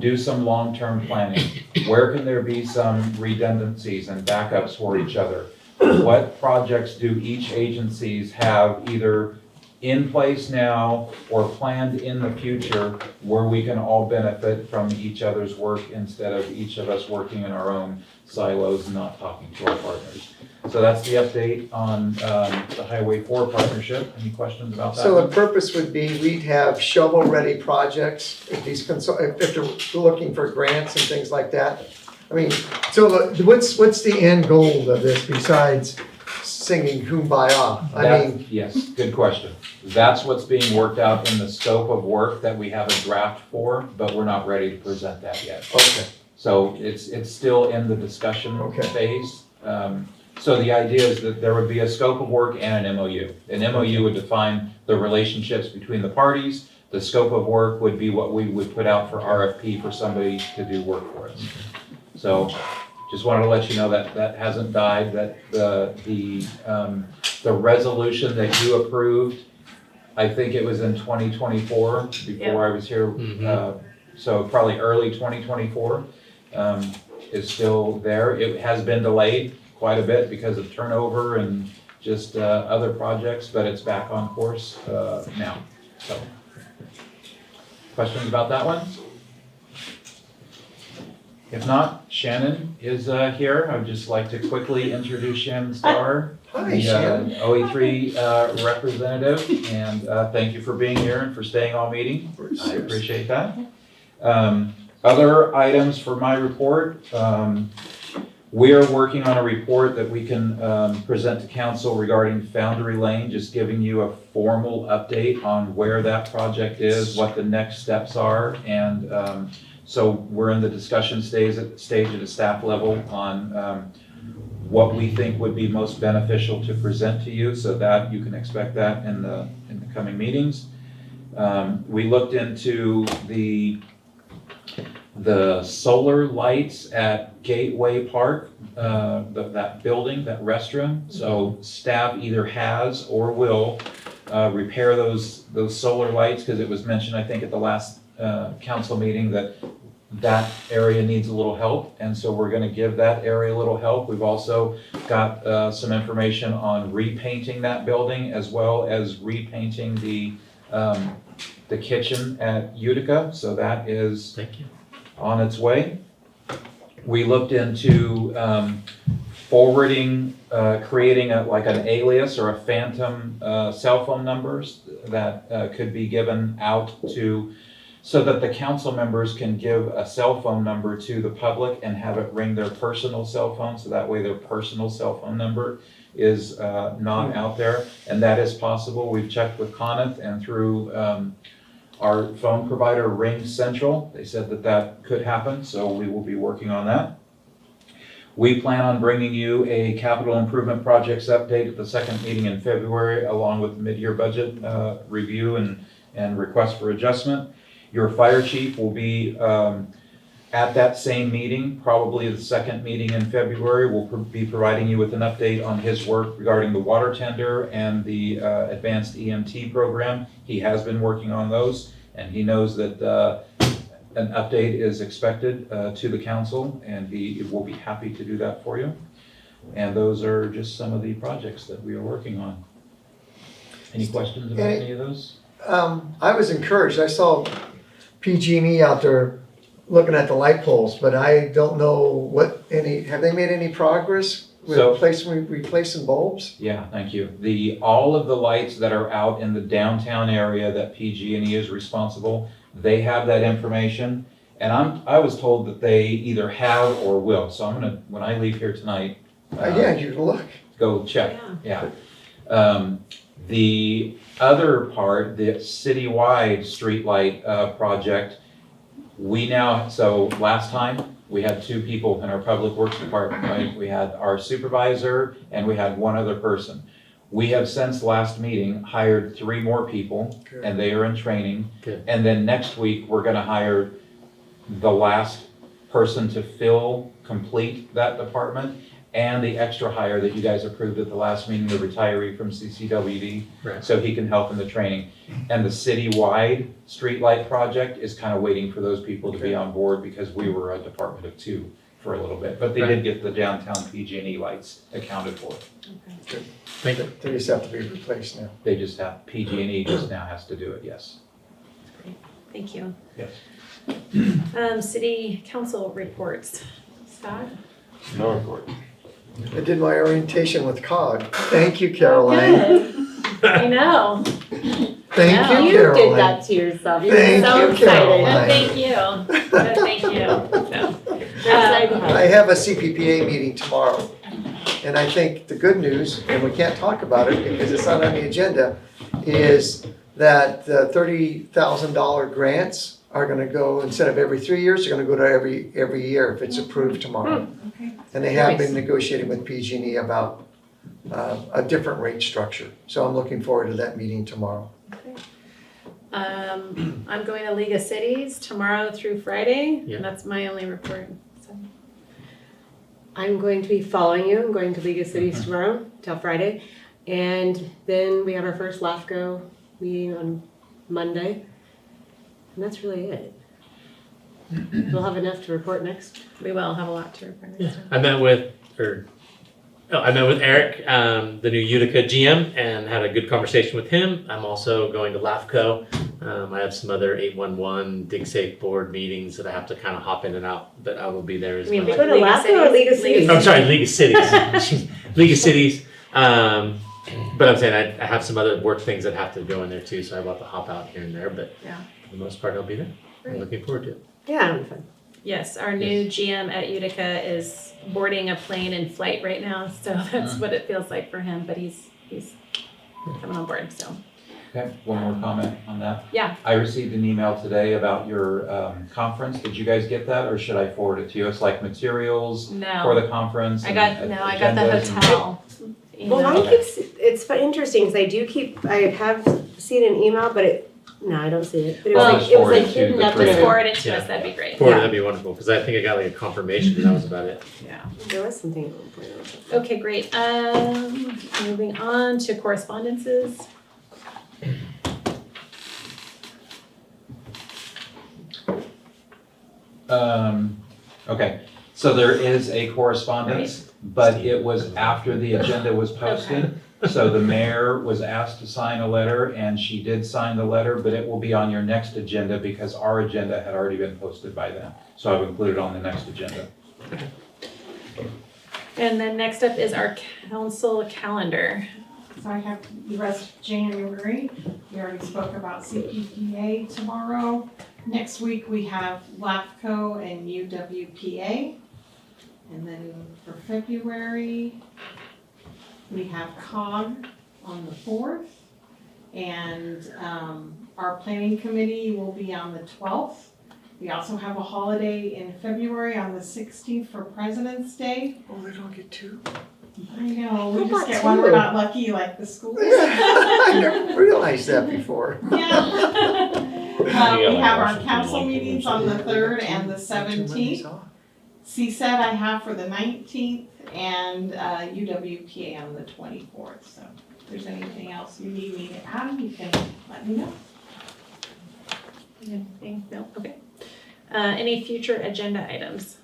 Do some long-term planning. Where can there be some redundancies and backups for each other? What projects do each agencies have either in place now or planned in the future where we can all benefit from each other's work instead of each of us working in our own silos and not talking to our partners. So that's the update on the Highway 4 partnership. Any questions about that? So the purpose would be we'd have shovel-ready projects if if they're looking for grants and things like that. I mean, so what's the end goal of this besides singing Kumbaya? Yes, good question. That's what's being worked out in the scope of work that we have a draft for, but we're not ready to present that yet. Okay. So it's still in the discussion phase. So the idea is that there would be a scope of work and an MOU. An MOU would define the relationships between the parties. The scope of work would be what we would put out for RFP for somebody to do work for us. So just wanted to let you know that that hasn't died, that the resolution that you approved, I think it was in 2024, before I was here, so probably early 2024, is still there. It has been delayed quite a bit because of turnover and just other projects, but it's back on course now. So, questions about that one? If not, Shannon is here. I would just like to quickly introduce Shannon Starr, Hi, the Shannon. OE3 representative, and thank you for being here and for staying all meeting. I appreciate that. Other items for my report. We are working on a report that we can present to council regarding Foundry Lane, just giving you a formal update on where that project is, what the next steps are, and so we're in the discussion stage at the staff level on what we think would be most beneficial to present to you, so that you can expect that in the coming meetings. We looked into the solar lights at Gateway Park, that building, that restroom. So staff either has or will repair those solar lights, because it was mentioned, I think, at the last council meeting that area needs a little help, and so we're going to give that area a little help. We've also got some information on repainting that building, as well as repainting the kitchen at Utica, so that is on its way. We looked into forwarding, creating an alias or a phantom cell phone numbers that could be given out to, so that the council members can give a cell phone number to the public and have it ring their personal cell phone, so that way their personal cell phone number is not out there, and that is possible. We've checked with Coneth and through our phone provider, Ring Central. They said that could happen, so we will be working on that. We plan on bringing you a capital improvement projects update at the second meeting in February, along with the mid-year budget review and request for adjustment. Your fire chief will be at that same meeting, probably the second meeting in February. We'll be providing you with an update on his work regarding the water tender and the advanced EMT program. He has been working on those, and he knows that an update is expected to the council, and he will be happy to do that for you. And those are just some of the projects that we are working on. Any questions about any of those? I was encouraged. I saw PG&E out there looking at the light poles, but I don't know have they made any progress with replacing bulbs? Yeah, thank you. All of the lights that are out in the downtown area that PG&E is responsible, they have that information. And I was told that they either have or will. So I'm gonna, when I leave here tonight. Yeah, you can look. Go check, yeah. The other part, the citywide streetlight project, so last time, we had 2 people in our public works department, right? We had our supervisor and we had 1 other person. We have since last meeting hired 3 more people. Good. And they are in training. Good. And then next week, we're gonna hire the last person to complete that department, and the extra hire that you guys approved at the last meeting, the retiree from CCWD, right. So he can help in the training. And the citywide streetlight project is kind of waiting for those people to be on board, because we were a department of 2 for a little bit, but they did get the downtown PG&E lights accounted for. Okay. Thank you. They just have to be replaced now. They just have, PG&E just now has to do it, yes. Great, thank you. Yes. City council reports. Scott? No report. I did my orientation with COG. Thank you, Caroline. I know. Thank you, You Caroline. did that to yourself. You Thank were so you, excited. Caroline. Thank you. Thank you. I have a CPPA meeting tomorrow, and I think the good news, and we can't talk about it because it's not on the agenda, is that the $30,000 grants are gonna go, instead of every 3 years, they're gonna go to every year if it's approved tomorrow. And they have been negotiating with PG&E about a different rate structure. So I'm looking forward to that meeting tomorrow. Okay. I'm going to League of Cities tomorrow through Friday, and that's my only report. So. I'm going to be following you. I'm going to League of Cities tomorrow till Friday. And then we have our first LAFCO meeting on Monday. And that's really it. We'll have enough to report next. We will have a lot to report next time. I met with Eric, the new Utica GM, and had a good conversation with him. I'm also going to LAFCO. I have some other 811 Dig Safe board meetings that I have to kind of hop in and out, but I will be there as well. Go to LAFCO or League of Cities? I'm sorry, League of Cities. League of Cities. But I'm saying I have some other work things that have to go in there too, so I will have to hop out here and there, but for the most part, I'll be there. Great. I'm looking forward to it. Yeah, it'll be fun. Yes, our new GM at Utica is boarding a plane in flight right now, so that's what it feels like for him, but he's coming on board, so. Okay, one more comment on that. Yeah. I received an email today about your conference. Did you guys get that, or should I forward it to you? It's like materials for the conference. I got the hotel. Well, it's interesting because I have seen an email, but I don't see it. But it was like hidden up Just forward it to us, that'd be great. That'd be wonderful, because I think I got like a confirmation and that was about it. Yeah. There was something. Okay, great. Moving on to correspondences. Okay, so there is a correspondence, but it was after the agenda was posted. Okay. So the mayor was asked to sign a letter, and she did sign the letter, but it will be on your next agenda because our agenda had already been posted by then. So I've included it on the next agenda. And then next up is our council calendar. So I have the rest of January. We already spoke about CPPA tomorrow. Next week we have LAFCO and UWPA. And then for February, we have COG on the 4th. And our planning committee will be on the 12th. We also have a holiday in February on the 16th for President's Day. Oh, they don't get 2? I know, we just get one, we're not lucky like the schools. I never realized that before. Yeah. We have our council meetings on the 3rd and the 17th. CSED I have for the 19th and UWPA on the 24th. So if there's anything else you need me to add, you can let me know. Anything? No? Okay. Any future agenda items?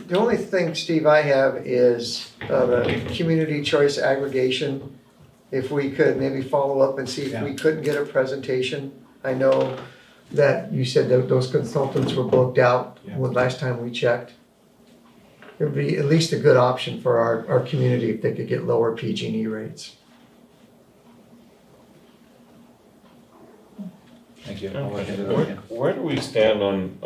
The only thing, Steve, I have is the community choice aggregation. If we could maybe follow up and see if we couldn't get a presentation. I know that you said that those consultants were booked out when last time we checked. It would be at least a good option for our community if they could get lower PG&E rates. Thank you. Where do we stand on,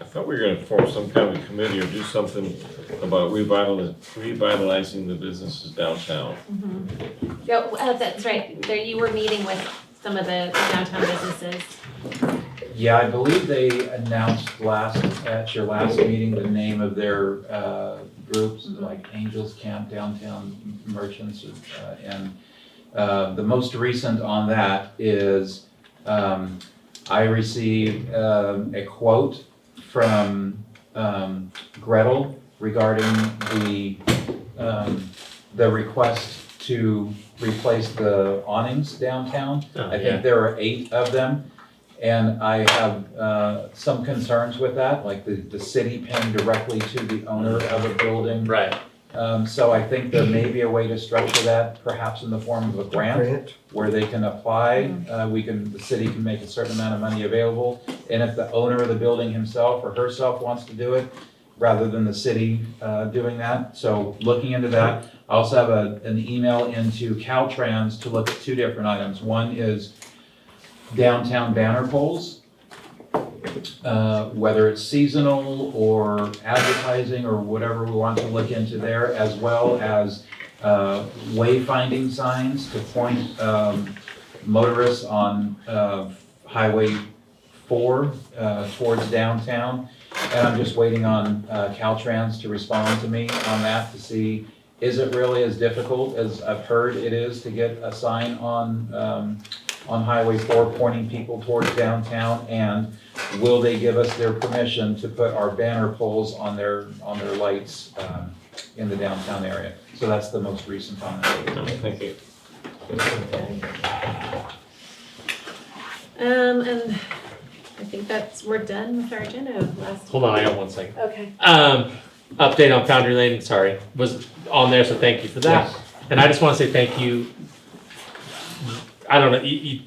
I thought we were gonna form some kind of committee or do something about revitalizing the businesses downtown. Yeah, that's right. There, you were meeting with some of the downtown businesses. Yeah, I believe they announced at your last meeting, the name of their groups, like Angels Camp, Downtown Merchants, and the most recent on that is I received a quote from Gretel regarding the request to replace the awnings downtown. I think there are 8 of them. And I have some concerns with that, like the city paying directly to the owner of a building. Right. So I think there may be a way to structure that, perhaps in the form of a grant, where they can apply. The city can make a certain amount of money available. And if the owner of the building himself or herself wants to do it, rather than the city doing that. So looking into that. I also have an email into Caltrans to look at 2 different items. One is downtown banner poles, whether it's seasonal or advertising or whatever we want to look into there, as well as wayfinding signs to point motorists on Highway 4 towards downtown. And I'm just waiting on Caltrans to respond to me on that to see, is it really as difficult as I've heard it is to get a sign on Highway 4 pointing people towards downtown, and will they give us their permission to put our banner poles on their lights in the downtown area? So that's the most recent on that. Thank you. And I think we're done with our agenda. Hold on, I got 1 second. Okay. Update on Foundry Lane, sorry, was on there, so thank you for that. Yes. And I just want to say thank you. I don't know, the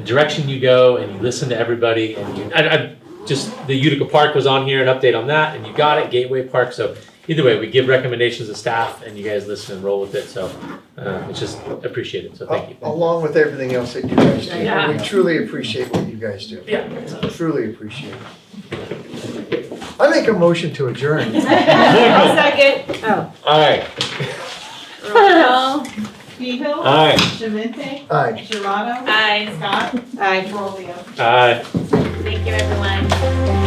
direction you go and you listen to everybody, and just the Utica Park was on here, an update on that, and you got it, Gateway Park. So either way, we give recommendations to staff and you guys listen and roll with it. So it's just appreciated. So thank you. Along with everything else that you guys do. Yeah. We truly appreciate what you guys do. Yeah. Truly appreciate it. I make a motion to adjourn. I'll second. Oh. Aye. Roll call. Beagle. Aye. Shemente. Aye. Gerardo. Aye. Scott. Aye. Rolio. Aye. Thank you, everyone.